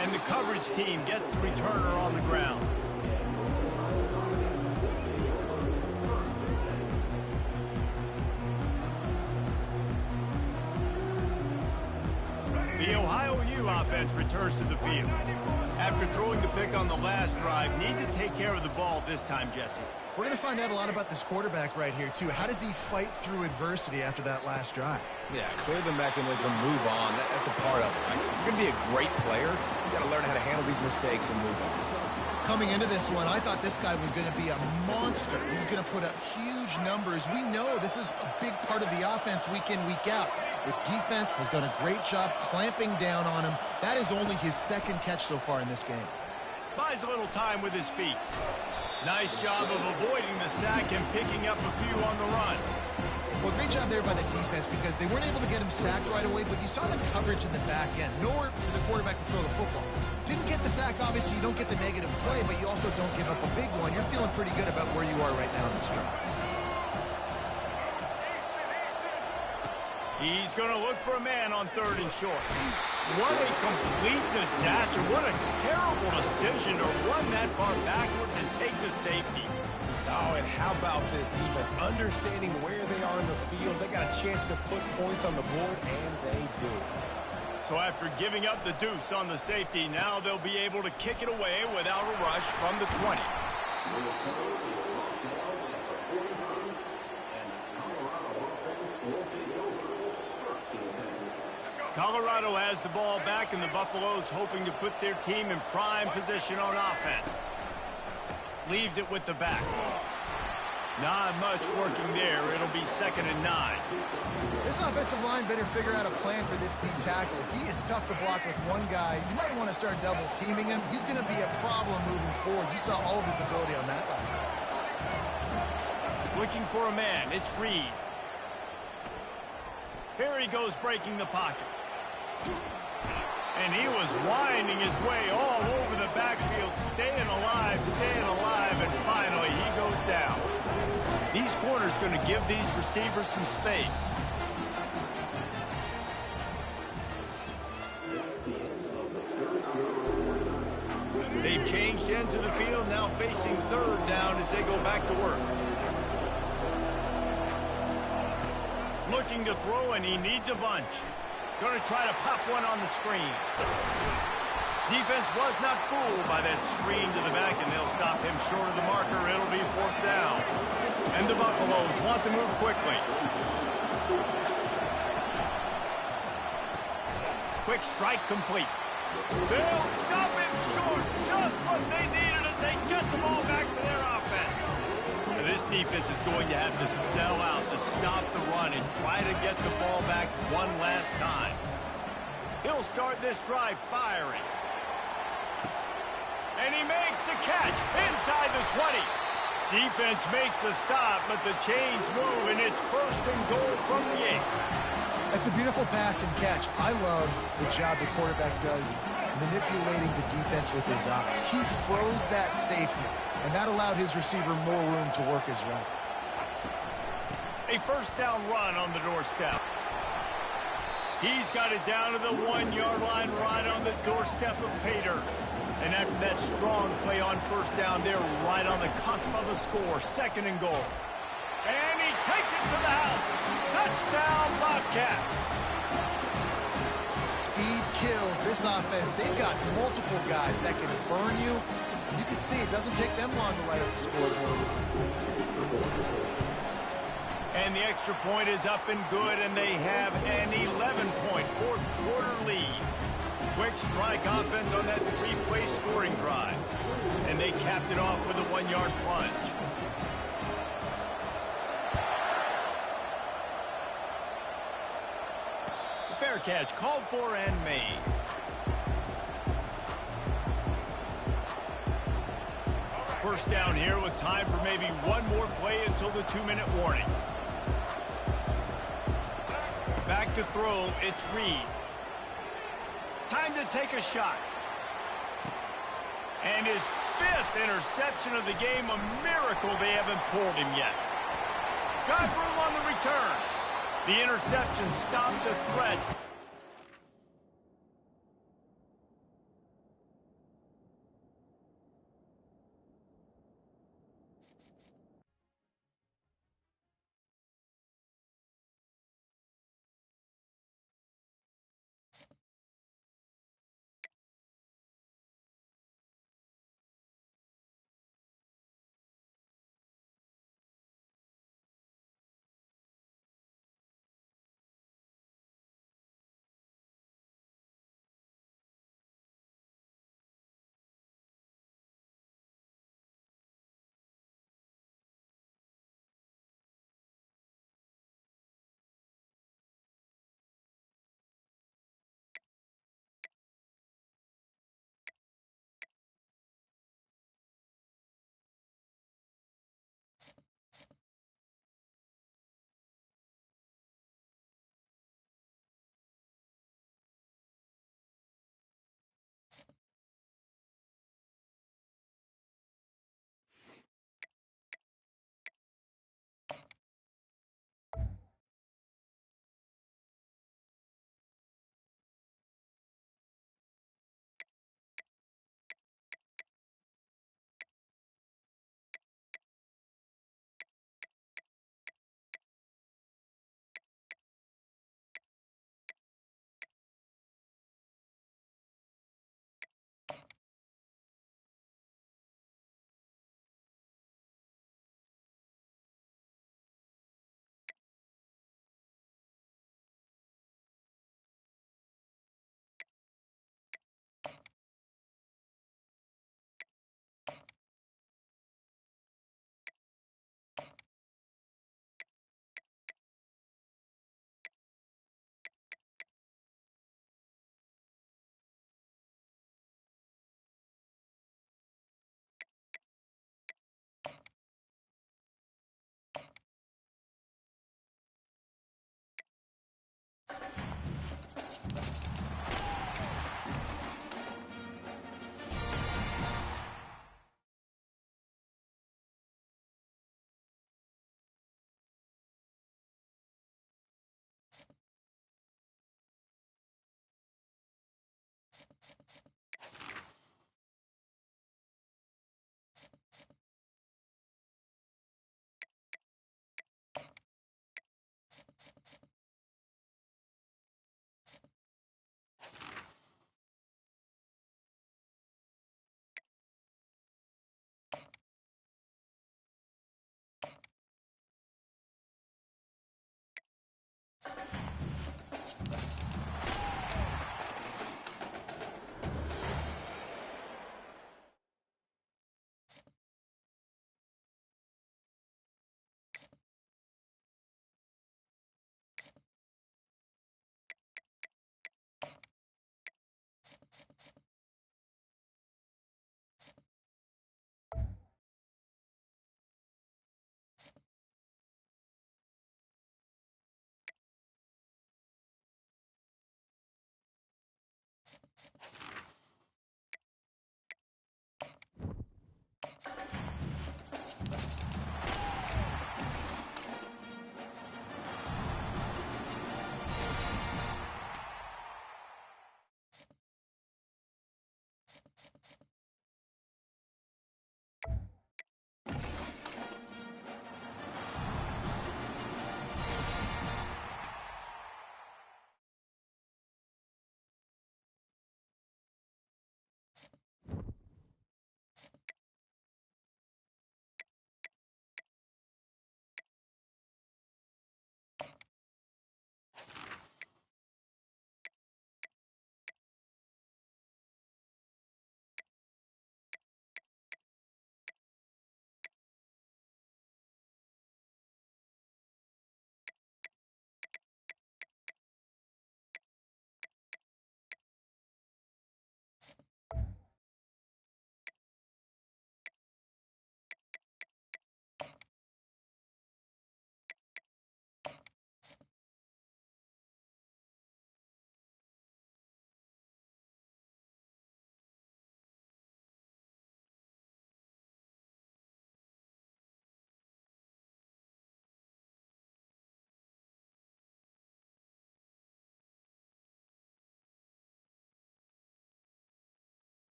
And the coverage team gets the returner on the ground. The Ohio U offense returns to the field. After throwing the pick on the last drive, need to take care of the ball this time, Jesse. We're going to find out a lot about this quarterback right here, too. How does he fight through adversity after that last drive? Yeah, clear the mechanism, move on. That's a part of it, right? If you're going to be a great player, you got to learn how to handle these mistakes and move on. Coming into this one, I thought this guy was going to be a monster. He was going to put up huge numbers. We know this is a big part of the offense week in, week out. The defense has done a great job clamping down on him. That is only his second catch so far in this game. Buys a little time with his feet. Nice job of avoiding the sack and picking up a few on the run. Well, great job there by the defense because they weren't able to get him sacked right away, but you saw the coverage in the back end. Nowhere for the quarterback to throw the football. Didn't get the sack, obviously you don't get the negative play, but you also don't give up a big one. You're feeling pretty good about where you are right now in this drive. He's going to look for a man on 3rd and short. What a complete disaster. What a terrible decision to run that far backwards and take the safety. Oh, and how about this defense? Understanding where they are in the field. They got a chance to put points on the board, and they do. So after giving up the deuce on the safety, now they'll be able to kick it away without a rush from the 20. Colorado has the ball back, and the Buffaloes hoping to put their team in prime position on offense. Leaves it with the back. Not much working there. It'll be 2nd and 9. This offensive line better figure out a plan for this deep tackle. He is tough to block with one guy. You might want to start double teaming him. He's going to be a problem moving forward. You saw all of his ability on that last one. Looking for a man. It's Reed. Here he goes breaking the pocket. And he was winding his way all over the backfield, staying alive, and finally he goes down. These corners going to give these receivers some space. They've changed ends of the field, now facing 3rd down as they go back to work. Looking to throw, and he needs a bunch. Going to try to pop one on the screen. Defense was not fooled by that screen to the back, and they'll stop him short of the marker. It'll be 4th down. And the Buffaloes want to move quickly. Quick strike complete. They'll stop him short. Just what they needed as they get the ball back for their offense. And this defense is going to have to sell out to stop the run and try to get the ball back one last time. He'll start this drive firing. And he makes the catch inside the 20. Defense makes a stop, but the chains move, and it's 1st and goal from the 8. That's a beautiful pass and catch. I love the job the quarterback does manipulating the defense with his eyes. He froze that safety, and that allowed his receiver more room to work his route. A 1st down run on the doorstep. He's got it down to the 1-yard line right on the doorstep of Pater. And after that strong play on 1st down, they're right on the cusp of a score. 2nd and goal. And he takes it to the house. Touchdown, Bobcats. Speed kills. This offense, they've got multiple guys that can burn you. You can see it doesn't take them long to light up the scoreboard. And the extra point is up and good, and they have an 11-point fourth-quarter lead. Quick strike offense on that three-play scoring drive. And they capped it off with a one-yard plunge. The fair catch called for and made. First down here with time for maybe one more play until the 2-minute warning. Back to throw, it's Reed. Time to take a shot. And his 5th interception of the game, a miracle they haven't pulled him yet. Got room on the return. The interception stopped the threat.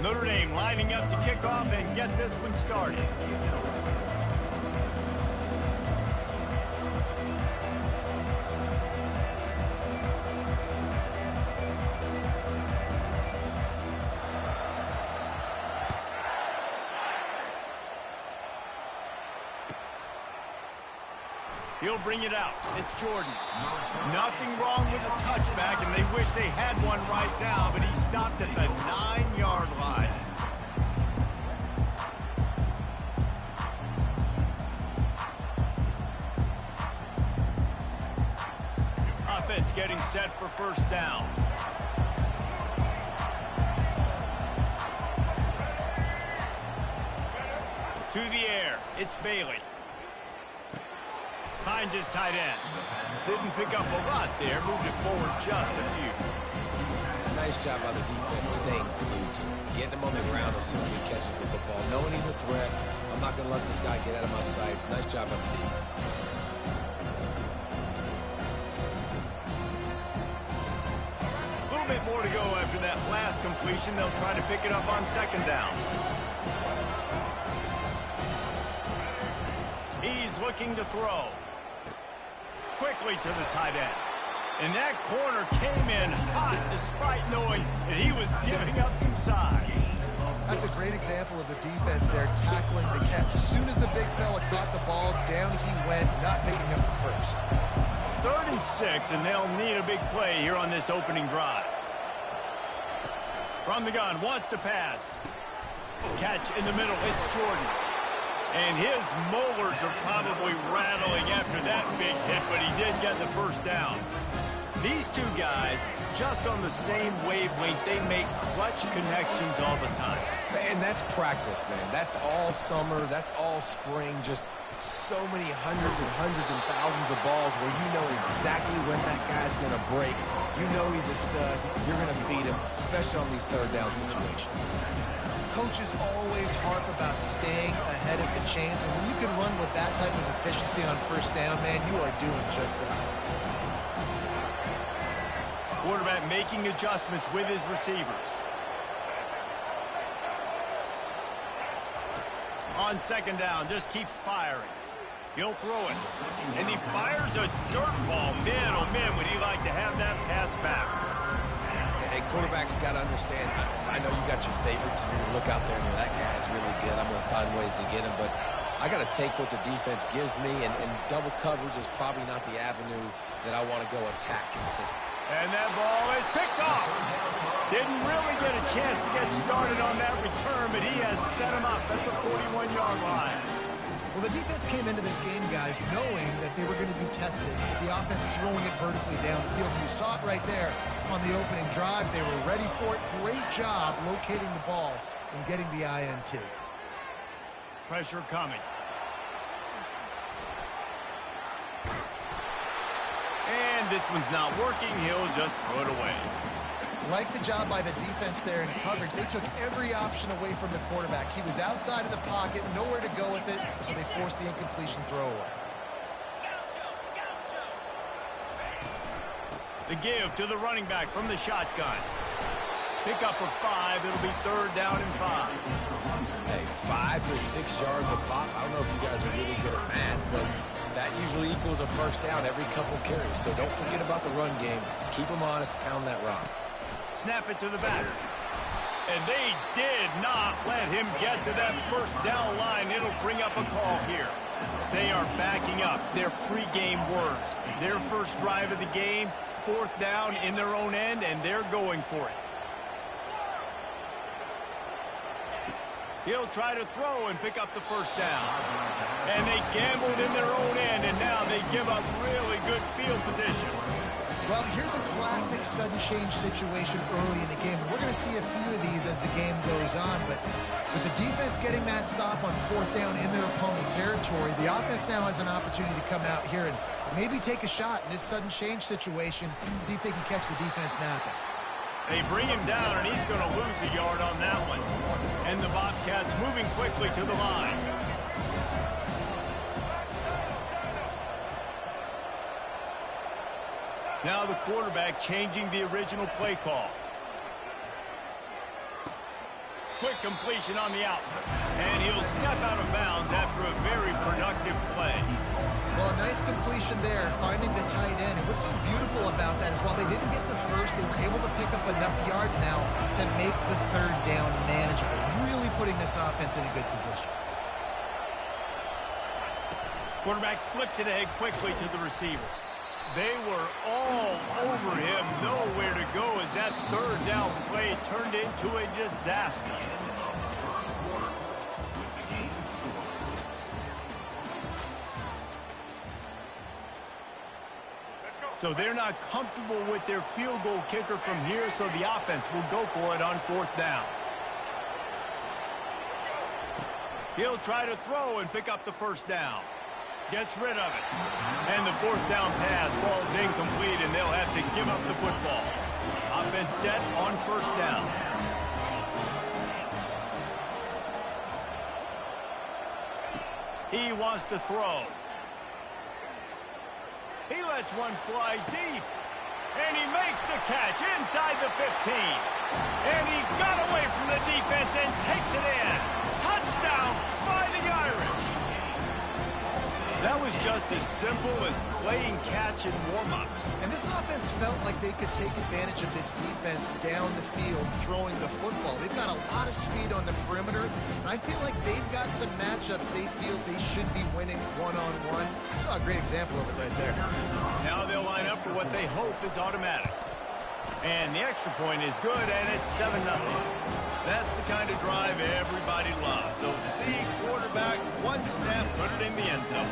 Notre Dame lining up to kick off and get this one started. He'll bring it out. It's Jordan. Nothing wrong with a touchback, and they wish they had one right now, but he stopped at the 9-yard line. Offense getting set for first down. To the air. It's Bailey. Finds his tight end. Didn't pick up a lot there. Moved it forward just a few. Nice job by the defense staying glued to him. Getting him on the ground as soon as he catches the football. Knowing he's a threat. I'm not going to let this guy get out of my sights. Nice job by the D. A little bit more to go after that last completion. They'll try to pick it up on second down. He's looking to throw. Quickly to the tight end. And that corner came in hot despite knowing that he was giving up some size. That's a great example of the defense there tackling the catch. As soon as the big fella caught the ball, down he went, not picking up the first. 3rd and 6, and they'll need a big play here on this opening drive. From the gun, wants to pass. Catch in the middle, it's Jordan. And his molars are probably rattling after that big hit, but he did get the first down. These two guys, just on the same wavelength, they make clutch connections all the time. And that's practice, man. That's all summer. That's all spring. Just so many hundreds and thousands of balls where you know exactly when that guy's going to break. You know he's a stud. You're going to feed him, especially on these third down situations. Coaches always harp about staying ahead of the chains, and when you can run with that type of efficiency on first down, man, you are doing just that. Quarterback making adjustments with his receivers. On second down, just keeps firing. He'll throw it. And he fires a dirt ball. Man, oh man, would he like to have that pass back. Hey, quarterbacks got to understand, I know you got your favorites, and you're going to look out there and you're, that guy's really good. I'm going to find ways to get him, but I got to take what the defense gives me, and double coverage is probably not the avenue that I want to go attack consistently. And that ball is picked off. Didn't really get a chance to get started on that return, but he has set him up at the 41-yard line. Well, the defense came into this game, guys, knowing that they were going to be tested. The offense throwing it vertically down the field. You saw it right there on the opening drive. They were ready for it. Great job locating the ball and getting the INT. Pressure coming. And this one's not working. He'll just throw it away. Like the job by the defense there in coverage. They took every option away from the quarterback. He was outside of the pocket, nowhere to go with it, so they forced the incompletion throwaway. The give to the running back from the shotgun. Pick up for 5. It'll be 3rd down and 5. Hey, 5 to 6 yards a pop. I don't know if you guys are really good at math, but that usually equals a first down every couple carries. So don't forget about the run game. Keep them honest. Pound that rock. Snap it to the back. And they did not let him get to that first down line. It'll bring up a call here. They are backing up their pregame words. Their first drive of the game, 4th down in their own end, and they're going for it. He'll try to throw and pick up the first down. And they gambled in their own end, and now they give up really good field position. Well, here's a classic sudden change situation early in the game. We're going to see a few of these as the game goes on, but with the defense getting that stop on 4th down in their opponent territory, the offense now has an opportunity to come out here and maybe take a shot in this sudden change situation, see if they can catch the defense napping. They bring him down, and he's going to lose a yard on that one. And the Bobcats moving quickly to the line. Now the quarterback changing the original play call. Quick completion on the out. And he'll step out of bounds after a very productive play. Well, a nice completion there, finding the tight end. And what's so beautiful about that is while they didn't get the first, they were able to pick up enough yards now to make the third down manageable. Really putting this offense in a good position. Quarterback flips it ahead quickly to the receiver. They were all over him, nowhere to go as that third down play turned into a disaster. So they're not comfortable with their field goal kicker from here, so the offense will go for it on fourth down. He'll try to throw and pick up the first down. Gets rid of it. And the fourth down pass falls incomplete, and they'll have to give up the football. Offense set on first down. He wants to throw. He lets one fly deep. And he makes the catch inside the 15. And he got away from the defense and takes it in. Touchdown, Fighting Irish. That was just as simple as playing catch and warm-ups. And this offense felt like they could take advantage of this defense down the field throwing the football. They've got a lot of speed on the perimeter, and I feel like they've got some matchups they feel they should be winning one-on-one. You saw a great example of it right there. Now they'll line up for what they hope is automatic. And the extra point is good, and it's 7-0. That's the kind of drive everybody loves. So see quarterback, one snap, put it in the end zone.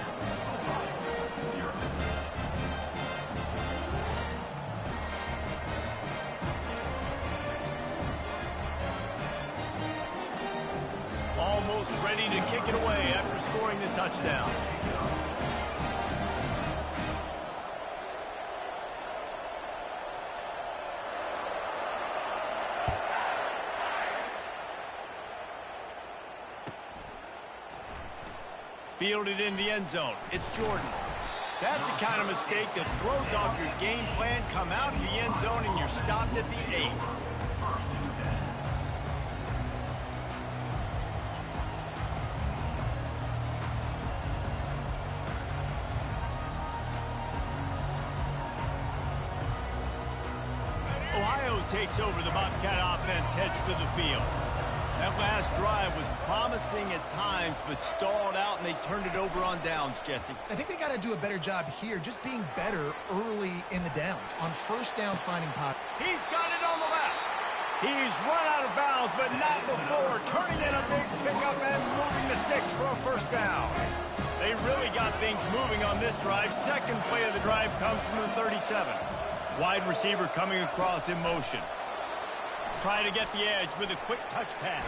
Almost ready to kick it away after scoring the touchdown. Fielded in the end zone. It's Jordan. That's the kind of mistake that throws off your game plan. Come out of the end zone and you're stopped at the 8. Ohio takes over. The Bobcat offense heads to the field. That last drive was promising at times, but stalled out, and they turned it over on downs, Jesse. I think they got to do a better job here, just being better early in the downs. On first down, finding pocket. He's got it on the left. He's run out of bounds, but not before. Turning in a big pickup and moving the sticks for a first down. They really got things moving on this drive. Second play of the drive comes from the 37. Wide receiver coming across in motion. Trying to get the edge with a quick touch pass.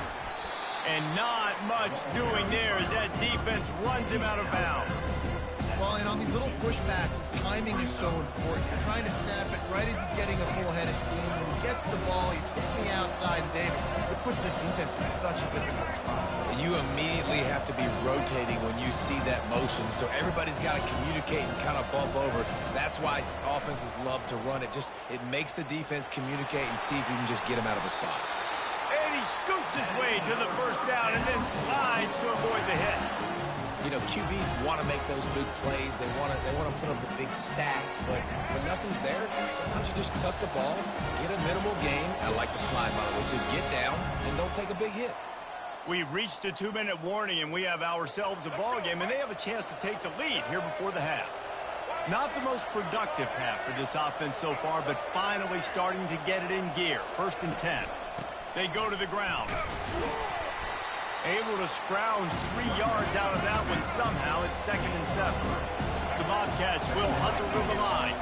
And not much doing there as that defense runs him out of bounds. Well, and on these little push passes, timing is so important. You're trying to snap it right as he's getting a full head of steam. When he gets the ball, he's hitting the outside, and David, it puts the defense in such a difficult spot. You immediately have to be rotating when you see that motion, so everybody's got to communicate and kind of bump over. That's why offenses love to run it. It makes the defense communicate and see if you can just get him out of a spot. And he scoots his way to the first down and then slides to avoid the hit. You know, QBs want to make those big plays. They want to put up the big stats, but when nothing's there, sometimes you just tuck the ball, get a minimal gain. I like the slide, by the way, to get down and don't take a big hit. We've reached the 2-minute warning, and we have ourselves a ball game, and they have a chance to take the lead here before the half. Not the most productive half for this offense so far, but finally starting to get it in gear. 1st and 10. They go to the ground. Able to scrounge 3 yards out of that one somehow. It's 2nd and 7. The Bobcats will hustle to the line.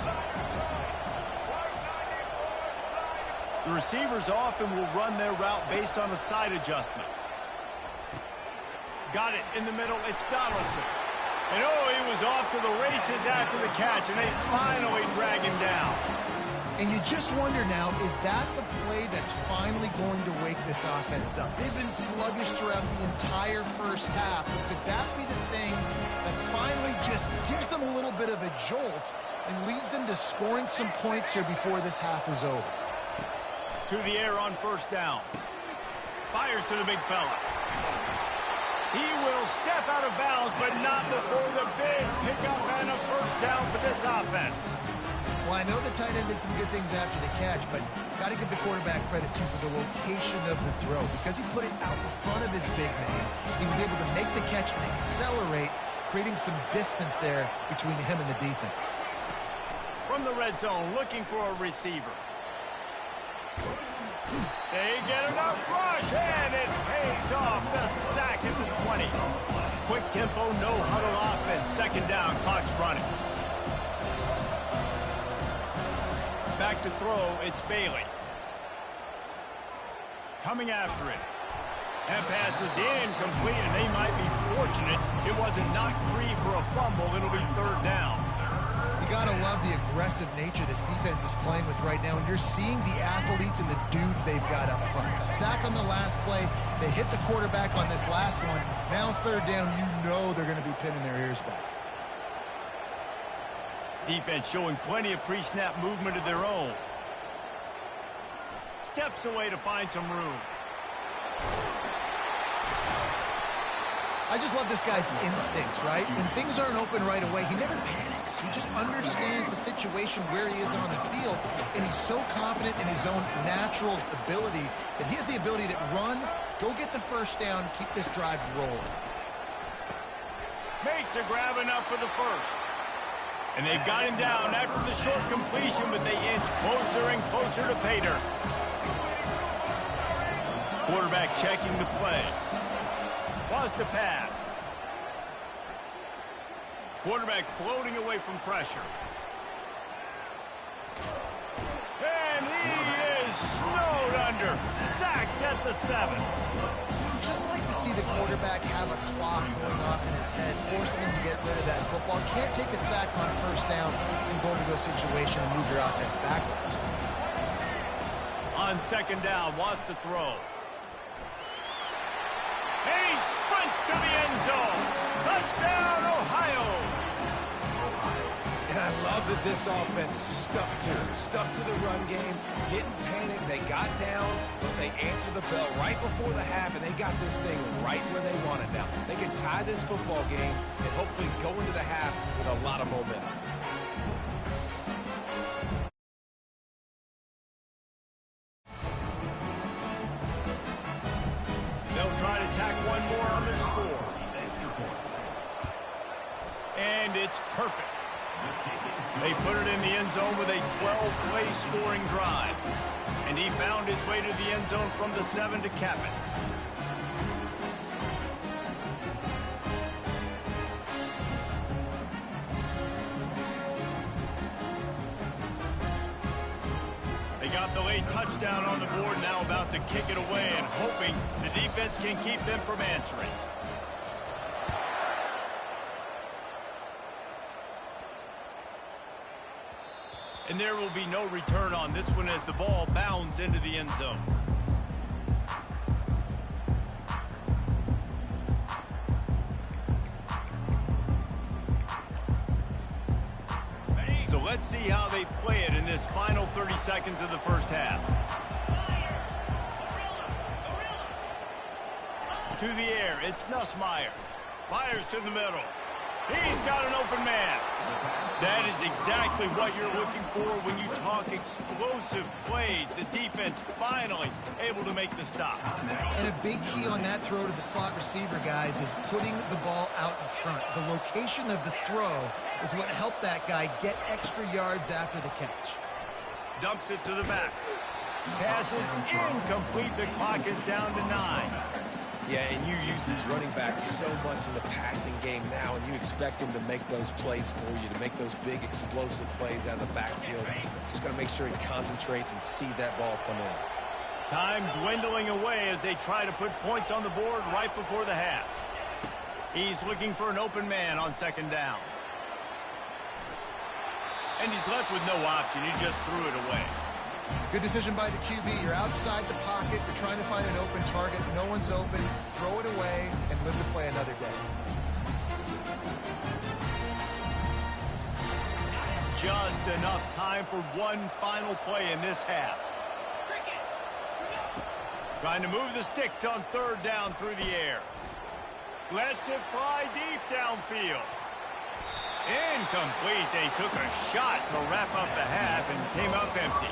The receivers often will run their route based on a side adjustment. Got it in the middle. It's Donaldson. And oh, he was off to the races after the catch, and they finally drag him down. And you just wonder now, is that the play that's finally going to wake this offense up? They've been sluggish throughout the entire first half. Could that be the thing that finally just gives them a little bit of a jolt and leads them to scoring some points here before this half is over? To the air on first down. Fires to the big fella. He will step out of bounds, but not before the big pickup and a first down for this offense. Well, I know the tight end did some good things after the catch, but got to give the quarterback credit, too, for the location of the throw. Because he put it out in front of his big man, he was able to make the catch and accelerate, creating some distance there between him and the defense. From the red zone, looking for a receiver. They get enough rush, and it pays off. The sack at the 20. Quick tempo, no huddle offense. Second down, clock's running. Back to throw, it's Bailey. Coming after it. That pass is incomplete, and they might be fortunate it wasn't knocked free for a fumble. It'll be third down. You got to love the aggressive nature this defense is playing with right now, and you're seeing the athletes and the dudes they've got up front. A sack on the last play. They hit the quarterback on this last one. Now third down, you know they're going to be pinning their ears back. Defense showing plenty of pre-snap movement of their own. Steps away to find some room. I just love this guy's instincts, right? When things aren't open right away, he never panics. He just understands the situation where he is on the field, and he's so confident in his own natural ability that he has the ability to run, go get the first down, keep this drive rolling. Makes a grab enough for the first. And they've got him down after the short completion, but they inch closer and closer to pay dirt. Quarterback checking the play. Wants to pass. Quarterback floating away from pressure. And he is snowed under. Sacked at the 7. Just like to see the quarterback have a clock going off in his head, forcing him to get rid of that football. Can't take a sack on first down and go into a situation and move your offense backwards. On second down, wants to throw. And he sprints to the end zone. Touchdown, Ohio. And I love that this offense stuck to the run game, didn't panic, they got down, but they answered the bell right before the half, and they got this thing right where they want it now. They can tie this football game and hopefully go into the half with a lot of momentum. They'll try to tack one more on their score. And it's perfect. They put it in the end zone with a 12-play scoring drive. And he found his way to the end zone from the 7 to cap it. They got the late touchdown on the board, now about to kick it away and hoping the defense can keep them from answering. And there will be no return on this one as the ball bounds into the end zone. So let's see how they play it in this final 30 seconds of the first half. To the air, it's Nussmeier. Fires to the middle. He's got an open man. That is exactly what you're looking for when you talk explosive plays. The defense finally able to make the stop. And a big key on that throw to the slot receiver, guys, is putting the ball out in front. The location of the throw is what helped that guy get extra yards after the catch. Dumps it to the back. Pass is incomplete. The clock is down to 9. Yeah, and you use these running backs so much in the passing game now, and you expect them to make those plays for you, to make those big explosive plays out of the backfield. Just got to make sure he concentrates and see that ball come in. Time dwindling away as they try to put points on the board right before the half. He's looking for an open man on second down. And he's left with no option. He just threw it away. Good decision by the QB. You're outside the pocket. You're trying to find an open target. No one's open. Throw it away and live to play another day. Just enough time for one final play in this half. Trying to move the sticks on third down through the air. Lets it fly deep downfield. Incomplete. They took a shot to wrap up the half and came up empty.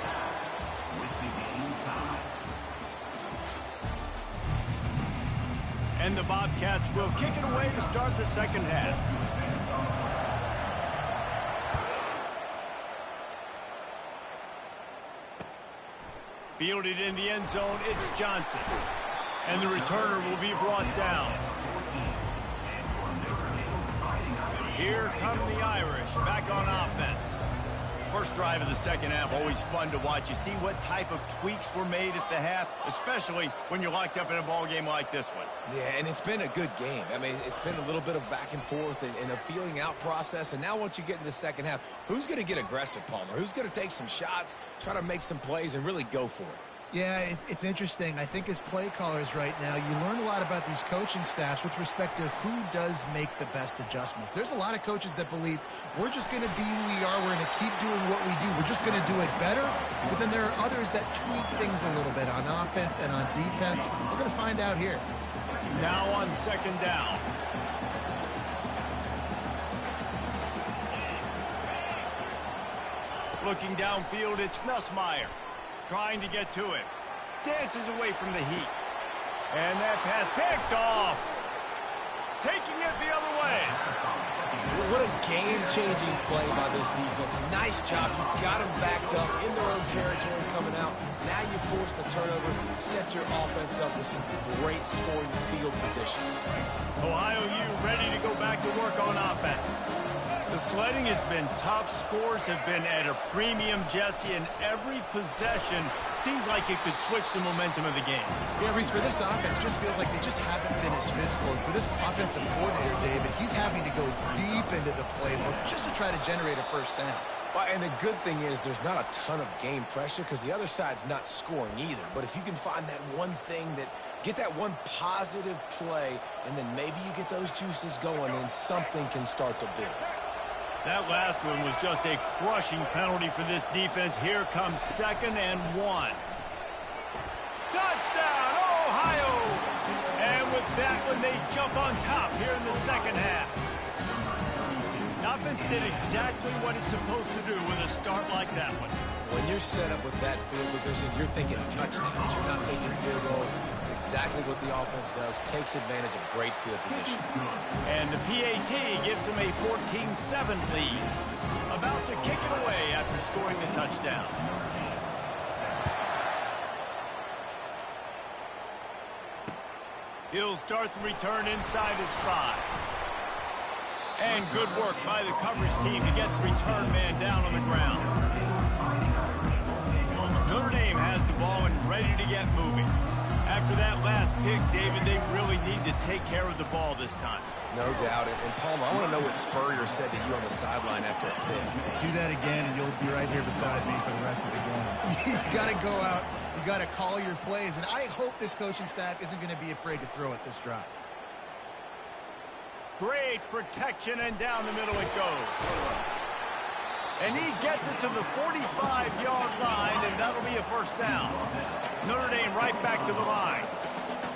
And the Bobcats will kick it away to start the second half. Fielded in the end zone, it's Johnson. And the returner will be brought down. Here come the Irish back on offense. First drive of the second half, always fun to watch. You see what type of tweaks were made at the half, especially when you're locked up in a ball game like this one. Yeah, and it's been a good game. I mean, it's been a little bit of back and forth and a feeling out process. And now once you get in the second half, who's going to get aggressive, Palmer? Who's going to take some shots, try to make some plays, and really go for it? Yeah, it's interesting. I think as play callers right now, you learn a lot about these coaching staffs with respect to who does make the best adjustments. There's a lot of coaches that believe we're just going to be who we are. We're going to keep doing what we do. We're just going to do it better. But then there are others that tweak things a little bit on offense and on defense. We're going to find out here. Now on second down. Looking downfield, it's Nussmeier. Trying to get to it. Dances away from the heat. And that pass picked off. Taking it the other way. What a game-changing play by this defense. Nice job. You got them backed up in their own territory coming out. Now you force the turnover. Set your offense up with some great scoring field position. Ohio U ready to go back to work on offense. The sledding has been tough. Scores have been at a premium, Jesse, and every possession seems like it could switch the momentum of the game. Yeah, Reese, for this offense, just feels like they just haven't been as physical. And for this offensive coordinator, David, he's having to go deep into the playbook just to try to generate a first down. Well, and the good thing is there's not a ton of game pressure because the other side's not scoring either. But if you can find that one thing that get that one positive play, and then maybe you get those juices going, then something can start to build. That last one was just a crushing penalty for this defense. Here comes 2nd and 1. Touchdown, Ohio! And with that one, they jump on top here in the second half. The offense did exactly what it's supposed to do with a start like that one. When you're set up with that field position, you're thinking touchdowns. You're not thinking field goals. It's exactly what the offense does. Takes advantage of great field position. And the PAT gives them a 14-7 lead. About to kick it away after scoring the touchdown. He'll start the return inside his stride. And good work by the coverage team to get the return man down on the ground. Notre Dame has the ball and ready to get moving. After that last pick, David, they really need to take care of the ball this time. No doubt. And Palmer, I want to know what Spurrier said to you on the sideline after a pick. Do that again, and you'll be right here beside me for the rest of the game. You got to go out. You got to call your plays. And I hope this coaching staff isn't going to be afraid to throw it this drive. Great protection, and down the middle it goes. And he gets it to the 45-yard line, and that'll be a first down. Notre Dame right back to the line.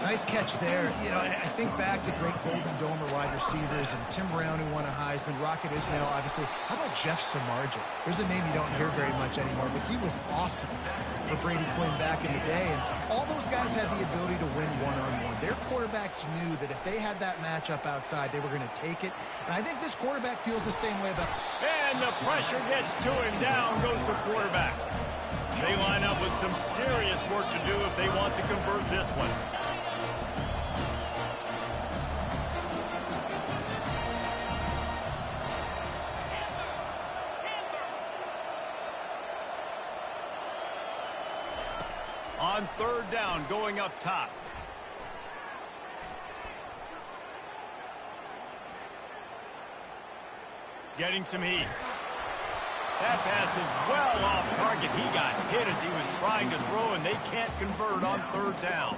Nice catch there. You know, I think back to great Golden Domer wide receivers and Tim Brown, who won a Heisman, Rocket Ismail, obviously. How about Jeff Samardzija? There's a name you don't hear very much anymore, but he was awesome for Brady Quinn back in the day. And all those guys had the ability to win one-on-one. Their quarterbacks knew that if they had that matchup outside, they were going to take it. And I think this quarterback feels the same way about... And the pressure gets to him. Down goes the quarterback. They line up with some serious work to do if they want to convert this one. On third down, going up top. Getting some heat. That pass is well off target. He got hit as he was trying to throw, and they can't convert on third down.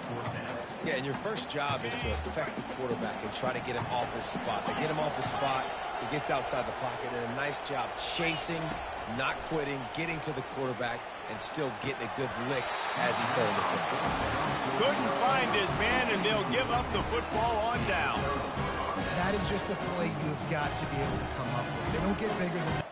Yeah, and your first job is to affect the quarterback and try to get him off his spot. They get him off his spot, He gets outside the pocket, and a nice job chasing, not quitting, getting to the quarterback, and still getting a good lick as he's throwing the football. Couldn't find his man, and they'll give up the football on down. That is just a play you've got to be able to come up with. They don't get bigger than that.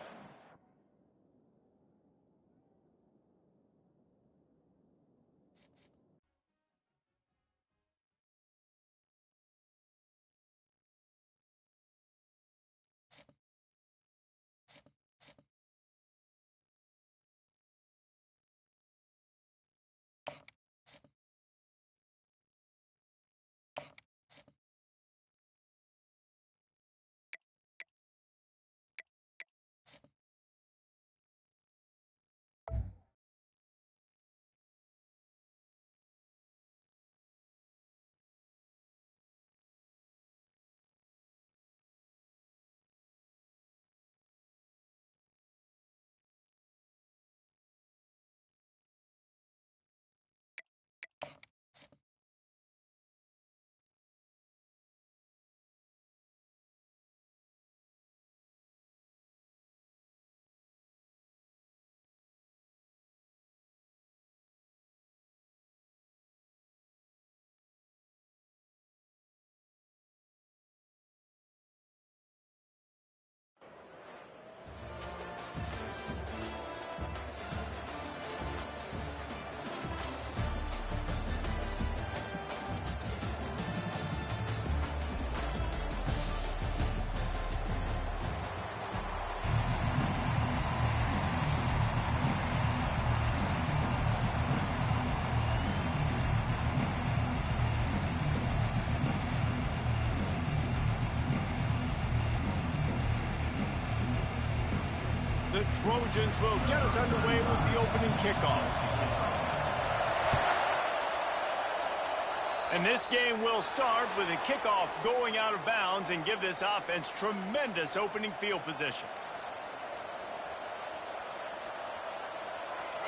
The Trojans will get us underway with the opening kickoff. And this game will start with a kickoff going out of bounds and give this offense tremendous opening field position.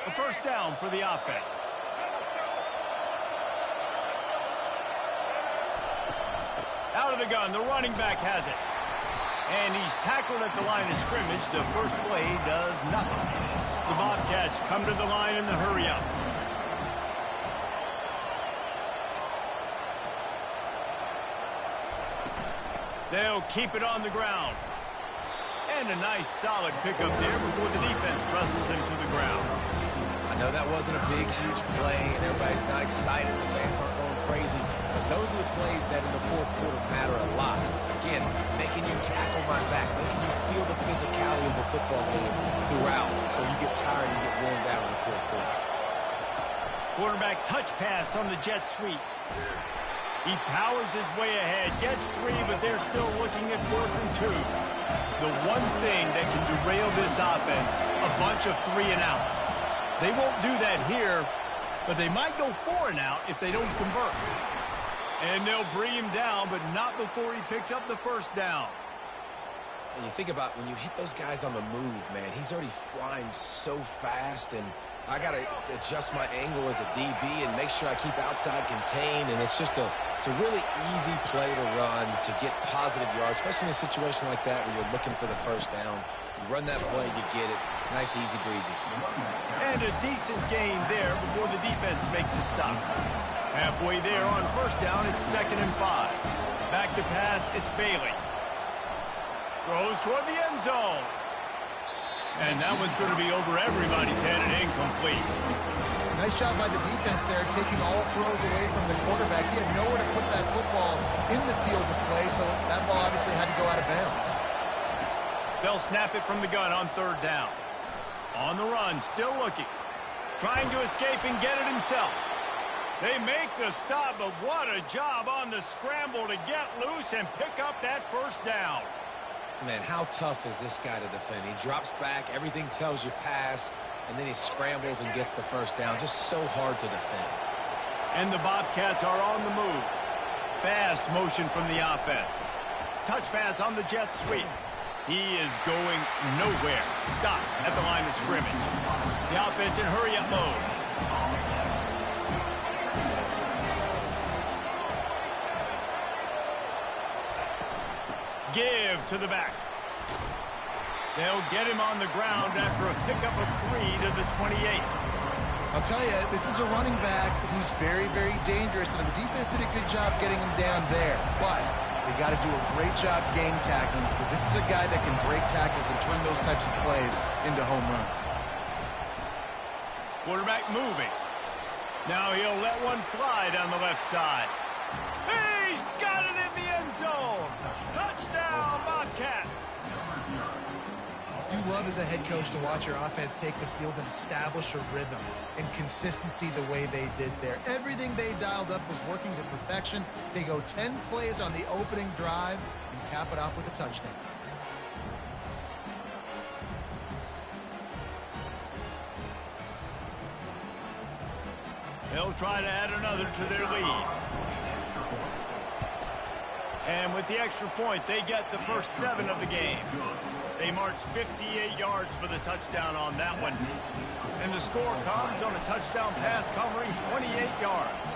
A first down for the offense. Out of the gun, the running back has it. And he's tackled at the line of scrimmage. The first play does nothing. The Bobcats come to the line in the hurry-up. They'll keep it on the ground. And a nice solid pickup there before the defense wrestles him to the ground. I know that wasn't a big, huge play, and everybody's not excited. The fans aren't going crazy. But those are the plays that in the fourth quarter matter a lot. Again, making you tackle my back, making you feel the physicality of the football game throughout, so you get tired and get worn down in the fourth quarter. Quarterback touch pass on the jet sweep. He powers his way ahead, gets 3, but they're still looking at 4th and 2. The one thing that can derail this offense, a bunch of 3 and outs. They won't do that here, but they might go 4 and out if they don't convert. And they'll bring him down, but not before he picks up the first down. And you think about when you hit those guys on the move, man, he's already flying so fast, and I got to adjust my angle as a DB and make sure I keep outside contained, and it's just it's a really easy play to run to get positive yards, especially in a situation like that where you're looking for the first down. You run that play, you get it. Nice, easy breezy. And a decent gain there before the defense makes a stop. Halfway there on first down, it's 2nd and 5. Back to pass, it's Bailey. Throws toward the end zone. And that one's going to be over everybody's head and incomplete. Nice job by the defense there, taking all throws away from the quarterback. He had nowhere to put that football in the field to play, so that ball obviously had to go out of bounds. They'll snap it from the gun on 3rd down. On the run, still looking. Trying to escape and get it himself. They make the stop, but what a job on the scramble to get loose and pick up that first down. Man, how tough is this guy to defend? He drops back, everything tells you pass, and then he scrambles and gets the first down. Just so hard to defend. And the Bobcats are on the move. Fast motion from the offense. Touch pass on the jet sweep. He is going nowhere. Stop at the line of scrimmage. The offense in hurry-up mode. Give to the back. They'll get him on the ground after a pickup of 3 to the 28. I'll tell you, this is a running back who's very, very dangerous, and the defense did a good job getting him down there. But they got to do a great job game tackling because this is a guy that can break tackles and turn those types of plays into home runs. Quarterback moving. Now he'll let one fly down the left side. He's got it in the end zone. Touchdown, Bobcats. You love as a head coach to watch your offense take the field and establish a rhythm and consistency the way they did there. Everything they dialed up was working to perfection. They go 10 plays on the opening drive and cap it off with a touchdown. They'll try to add another to their lead. And with the extra point, they get the first 7 of the game. They marched 58 yards for the touchdown on that one. And the score comes on a touchdown pass covering 28 yards.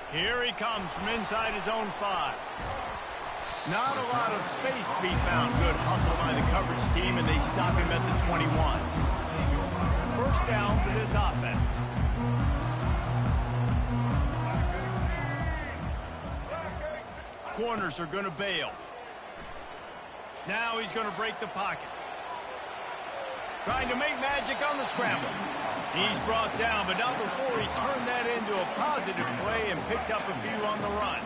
Here he comes from inside his own 5. Not a lot of space to be found. Good hustle by the coverage team, and they stop him at the 21. First down for this offense. Corners are going to bail. Now he's going to break the pocket. Trying to make magic on the scramble. He's brought down, but not before he turned that into a positive play and picked up a few on the run.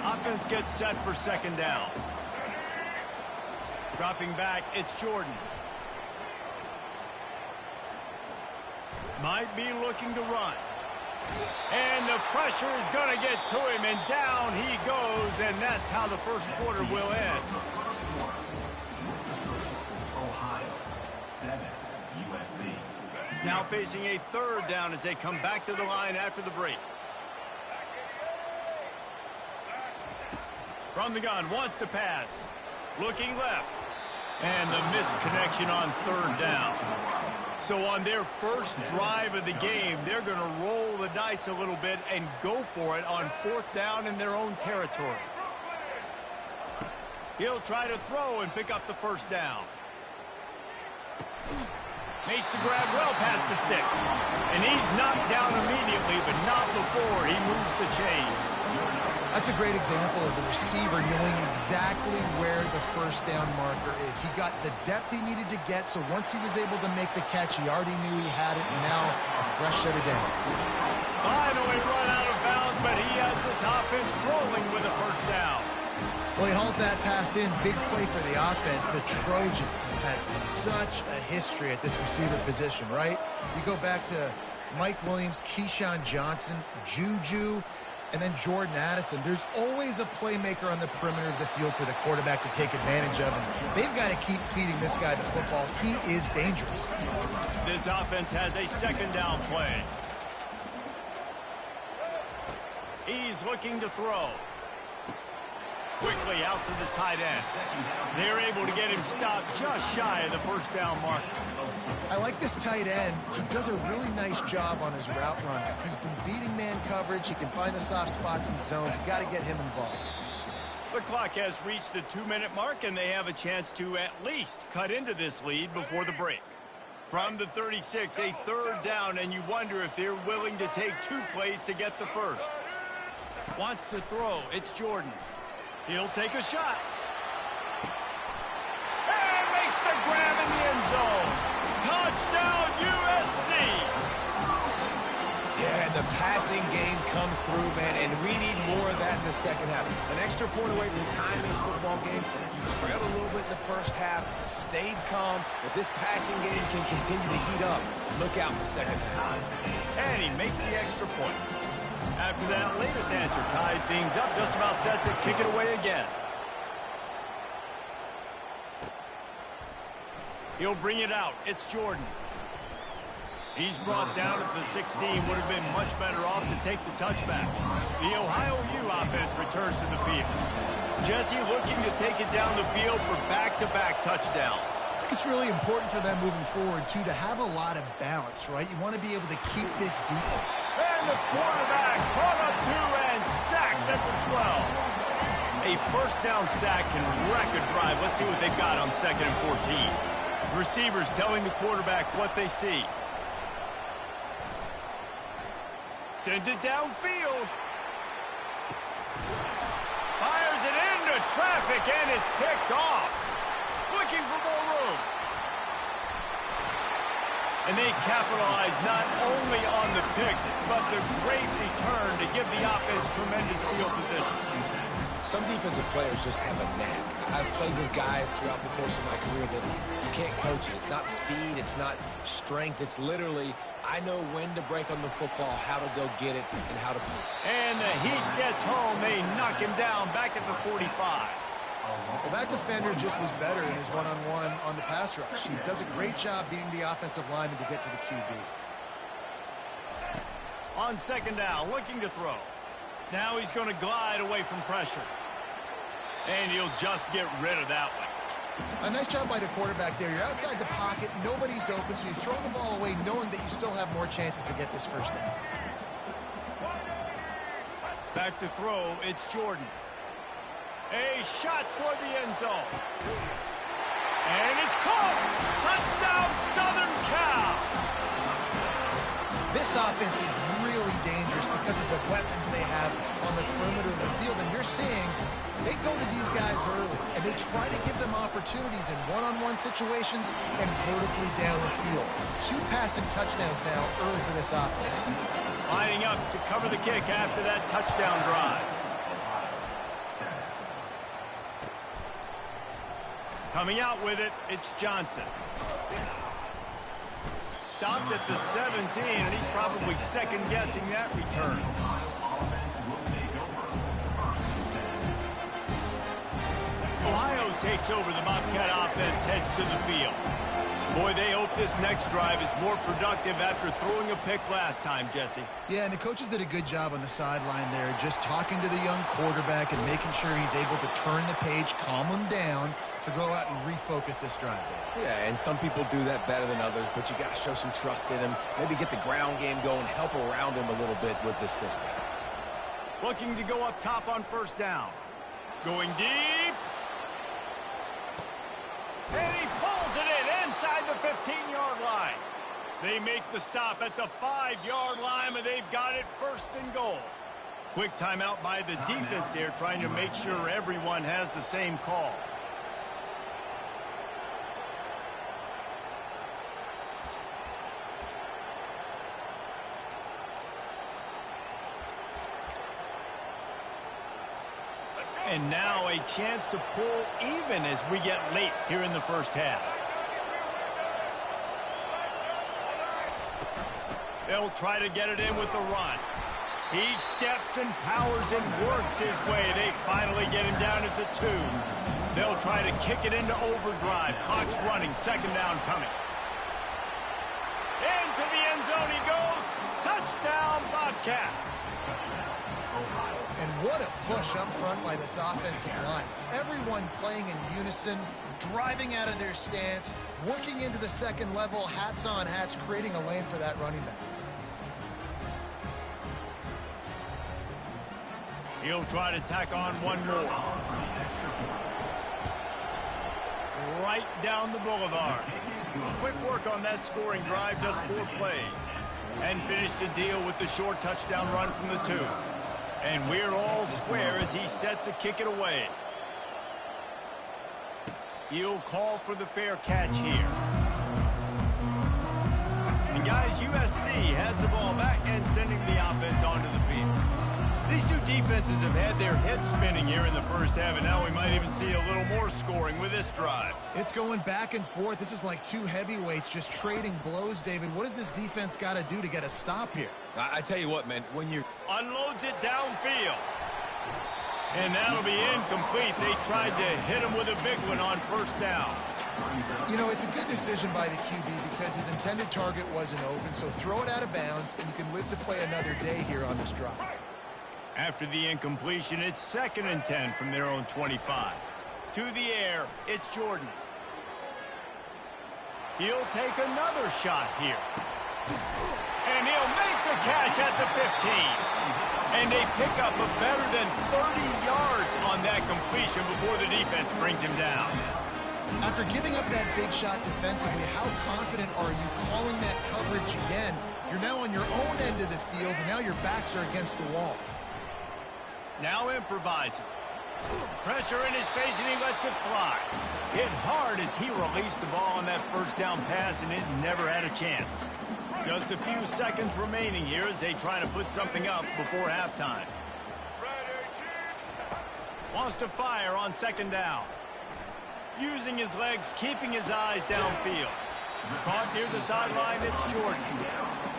Offense gets set for second down. Dropping back, it's Jordan. Might be looking to run. And the pressure is going to get to him, and down he goes, and that's how the first quarter will end. Now facing a third down as they come back to the line after the break. From the gun, wants to pass. Looking left. And the misconnection on third down. So on their first drive of the game, they're going to roll the dice a little bit and go for it on fourth down in their own territory. He'll try to throw and pick up the first down. Makes the grab well past the sticks. And he's knocked down immediately, but not before he moves the chains. That's a great example of the receiver knowing exactly where the first down marker is. He got the depth he needed to get, so once he was able to make the catch, he already knew he had it, and now a fresh set of downs. Finally run out of bounds, but he has this offense rolling with a first down. Well, he hauls that pass in. Big play for the offense. The Trojans have had such a history at this receiver position, right? You go back to Mike Williams, Keyshawn Johnson, Juju, and then Jordan Addison. There's always a playmaker on the perimeter of the field for the quarterback to take advantage of, and they've got to keep feeding this guy the football. He is dangerous. This offense has a second down play. He's looking to throw. Quickly out to the tight end. They're able to get him stopped just shy of the first down marker. I like this tight end. He does a really nice job on his route running. He's been beating man coverage. He can find the soft spots and zones. You got to get him involved. The clock has reached the 2-minute mark, and they have a chance to at least cut into this lead before the break. From the 36, a third down, and you wonder if they're willing to take 2 plays to get the first. Wants to throw. It's Jordan. He'll take a shot. And makes the grab in the end zone. Touchdown, USC. Yeah, and the passing game comes through, man, and we need more of that in the second half. An extra point away from tying this football game. You trailed a little bit in the first half, stayed calm. If this passing game can continue to heat up, look out in the second half. And he makes the extra point. After that latest answer tied things up, just about set to kick it away again. He'll bring it out. It's Jordan. He's brought down at the 16. Would have been much better off to take the touchback. The Ohio U offense returns to the field. Jesse looking to take it down the field for back-to-back touchdowns. I think it's really important for them moving forward, too, to have a lot of balance, right? You want to be able to keep this deep. And the quarterback caught up 2 and sacked at the 12. A first down sack can wreck a drive. Let's see what they've got on 2nd and 14. Receivers telling the quarterback what they see. Sends it downfield. Fires it into traffic, and it's picked off. Looking for more room. And they capitalize not only on the pick, but the great return to give the offense tremendous field position. Some defensive players just have a knack. I've played with guys throughout the course of my career that you can't coach it. It's not speed, it's not strength. It's literally, I know when to break on the football, how to go get it, and how to play. And the Heat gets home. They knock him down back at the 45. Well, that defender just was better in his one-on-one on the pass rush. He does a great job beating the offensive lineman to get to the QB. On 2nd down, looking to throw. Now he's going to glide away from pressure. And he'll just get rid of that one. A nice job by the quarterback there. You're outside the pocket, nobody's open, so you throw the ball away knowing that you still have more chances to get this first down. Back to throw, it's Jordan. A shot toward the end zone. And it's caught! Touchdown, Southern Cal! This offense is really dangerous because of the weapons they have on the perimeter of the field. And you're seeing they go to these guys early, and they try to give them opportunities in one-on-one situations and vertically down the field. 2 passing touchdowns now early for this offense. Lining up to cover the kick after that touchdown drive. Coming out with it, it's Johnson. Stopped at the 17, and he's probably second-guessing that return. Ohio takes over. The Bobcat offense heads to the field. Boy, they hope this next drive is more productive after throwing a pick last time, Jesse. Yeah, and the coaches did a good job on the sideline there, just talking to the young quarterback and making sure he's able to turn the page, calm him down, to go out and refocus this drive. Yeah, and some people do that better than others, but you got to show some trust in him. Maybe get the ground game going, help around him a little bit with this system. Looking to go up top on 1st down. Going deep. And he pulls it in inside the 15-yard line. They make the stop at the 5-yard line, and they've got it 1st and goal. Quick timeout by the defense there, trying to make sure everyone has the same call. And now a chance to pull even as we get late here in the first half. They'll try to get it in with the run. He steps and powers and works his way. They finally get him down at the 2. They'll try to kick it into overdrive. Clock's running. 2nd down coming. Into the end zone he goes. Touchdown, Bobcats. And what a push up front by this offensive line. Everyone playing in unison, driving out of their stance, working into the 2nd level, hats on hats, creating a lane for that running back. He'll try to tack on one more. Right down the boulevard. Quick work on that scoring drive, just 4 plays. And finish the deal with the short touchdown run from the 2. And we're all square as he's set to kick it away. He'll call for the fair catch here. And guys, USC has the ball back and sending the offense onto the field. These two defenses have had their heads spinning here in the first half, and now we might even see a little more scoring with this drive. It's going back and forth. This is like 2 heavyweights just trading blows, David. What does this defense got to do to get a stop here? I tell you what, man, when you unloads it downfield. And that'll be incomplete. They tried to hit him with a big one on 1st down. You know, it's a good decision by the QB because his intended target wasn't open, so throw it out of bounds, and you can live to play another day here on this drive. After the incompletion, it's 2nd and 10 from their own 25. To the air, it's Jordan. He'll take another shot here. And he'll make the catch at the 15. And they pick up a better than 30 yards on that completion before the defense brings him down. After giving up that big shot defensively, how confident are you calling that coverage again? You're now on your own end of the field, and now your backs are against the wall. Now improvising. Pressure in his face, and he lets it fly. Hit hard as he released the ball on that first down pass, and it never had a chance. Just a few seconds remaining here as they try to put something up before halftime. Wants to fire on second down. Using his legs, keeping his eyes downfield. Caught near the sideline, it's Jordan.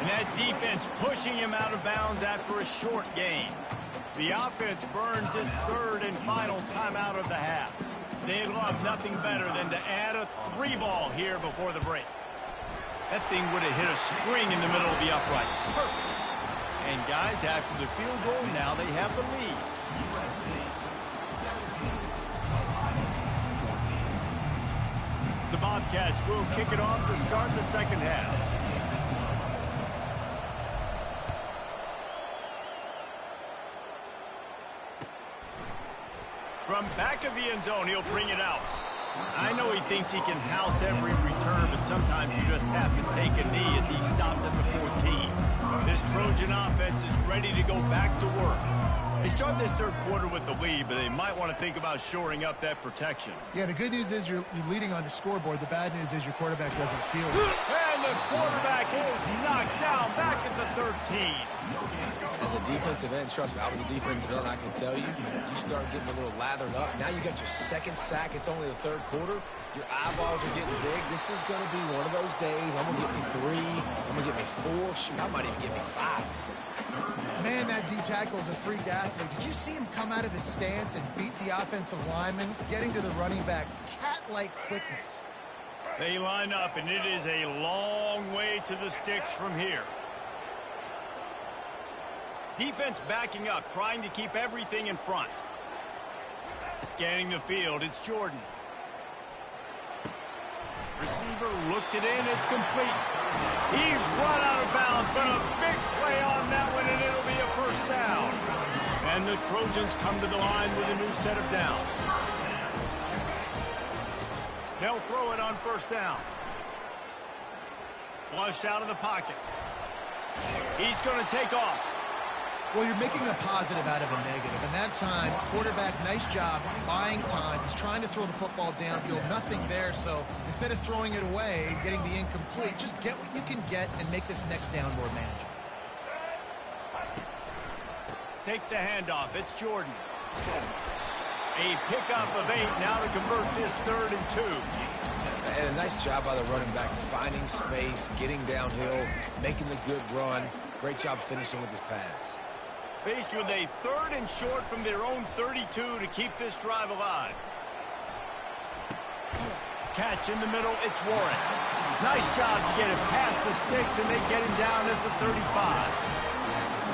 And that defense pushing him out of bounds after a short gain. The offense burns its third and final timeout of the half. They'd love nothing better than to add a 3-ball here before the break. That thing would have hit a string in the middle of the uprights. Perfect. And guys, after the field goal, now they have the lead. The Bobcats will kick it off to start the second half. From back of the end zone, he'll bring it out. I know he thinks he can house every return, but sometimes you just have to take a knee as he stopped at the 14. This Trojan offense is ready to go back to work. They start this third quarter with the lead, but they might want to think about shoring up that protection. Yeah, the good news is you're leading on the scoreboard. The bad news is your quarterback doesn't feel it. And the quarterback is knocked down back at the 13. As a defensive end, trust me, I was a defensive end, I can tell you, you start getting a little lathered up. Now you got your second sack. It's only the third quarter. Your eyeballs are getting big. This is going to be one of those days. I'm going to get me 3. I'm going to get me 4. Shoot, I might even get me 5. Man, that D-tackle is a freak athlete. Did you see him come out of his stance and beat the offensive lineman, getting to the running back? Cat-like quickness. They line up, and it is a long way to the sticks from here. Defense backing up, trying to keep everything in front. Scanning the field, it's Jordan. Receiver looks it in, it's complete. He's run out of bounds, but a big play on that one, and it'll be a first down. And the Trojans come to the line with a new set of downs. They'll throw it on first down. Flushed out of the pocket. He's going to take off. Well, you're making a positive out of a negative. And that time, quarterback, nice job buying time. He's trying to throw the football downfield. Nothing there. So instead of throwing it away, getting the incomplete, just get what you can get and make this next down more manageable. Takes the handoff. It's Jordan. A pickup of 8 now to convert this 3rd and 2. And a nice job by the running back, finding space, getting downhill, making the good run. Great job finishing with his pads. Faced with a 3rd and short from their own 32 to keep this drive alive. Catch in the middle, it's Warren. Nice job to get it past the sticks, and they get him down at the 35.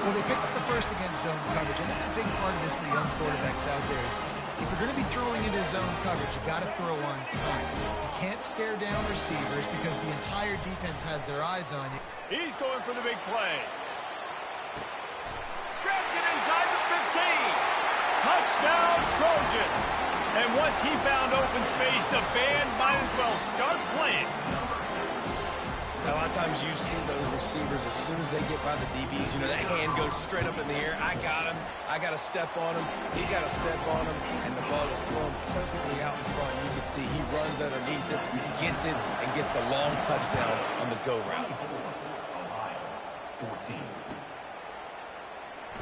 Well, they picked up the first against zone coverage. I think a big part of this for young quarterbacks out there is if you're going to be throwing into zone coverage, you got to throw on time. You can't stare down receivers because the entire defense has their eyes on you. He's going for the big play. Grabs it inside the 15. Touchdown, Trojans. And once he found open space, the band might as well start playing. A lot of times you see those receivers, as soon as they get by the DBs, you know, that hand goes straight up in the air. I got him. I got to step on him. He got to step on him. And the ball is thrown perfectly out in front. You can see he runs underneath it, gets it, and gets the long touchdown on the go route.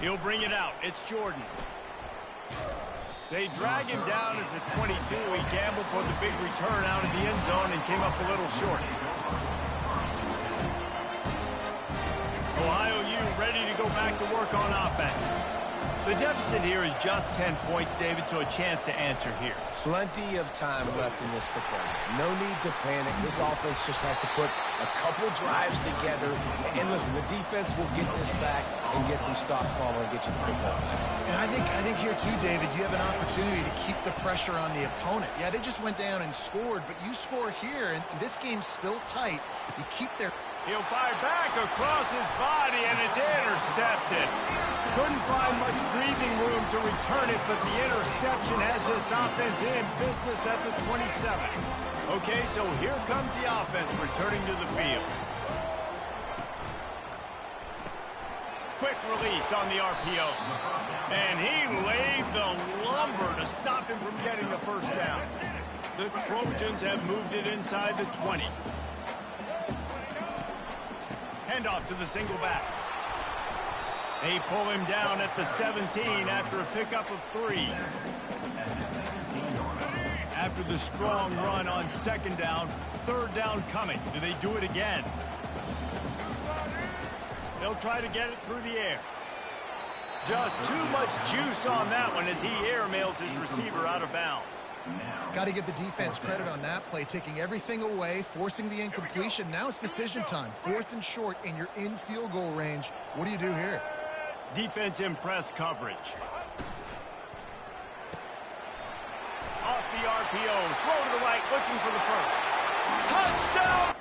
He'll bring it out. It's Jordan. They drag him down at the 22. He gambled for the big return out of the end zone and came up a little short. Ohio U ready to go back to work on offense. The deficit here is just 10 points, David, so a chance to answer here. Plenty of time left in this football game. No need to panic. This offense just has to put a couple drives together. And listen, the defense will get this back and get some stops following and get you the football back. And I think here too, David, you have an opportunity to keep the pressure on the opponent. Yeah, they just went down and scored, but you score here, and this game's still tight. You keep their He'll fire back across his body, and it's intercepted. Couldn't find much breathing room to return it, but the interception has this offense in business at the 27. Okay, so here comes the offense returning to the field. Quick release on the RPO. And he laid the lumber to stop him from getting the first down. The Trojans have moved it inside the 20. Handoff to the single back. They pull him down at the 17 after a pickup of 3. After the strong run on second down, third down coming. Do they do it again? They'll try to get it through the air. Just too much juice on that one as he airmails his receiver out of bounds. Got to give the defense credit on that play, taking everything away, forcing the incompletion. Now it's decision time. 4th and short, and you're in field goal range. What do you do here? Defense in press coverage. Off the RPO, throw to the right, looking for the first. Touchdown!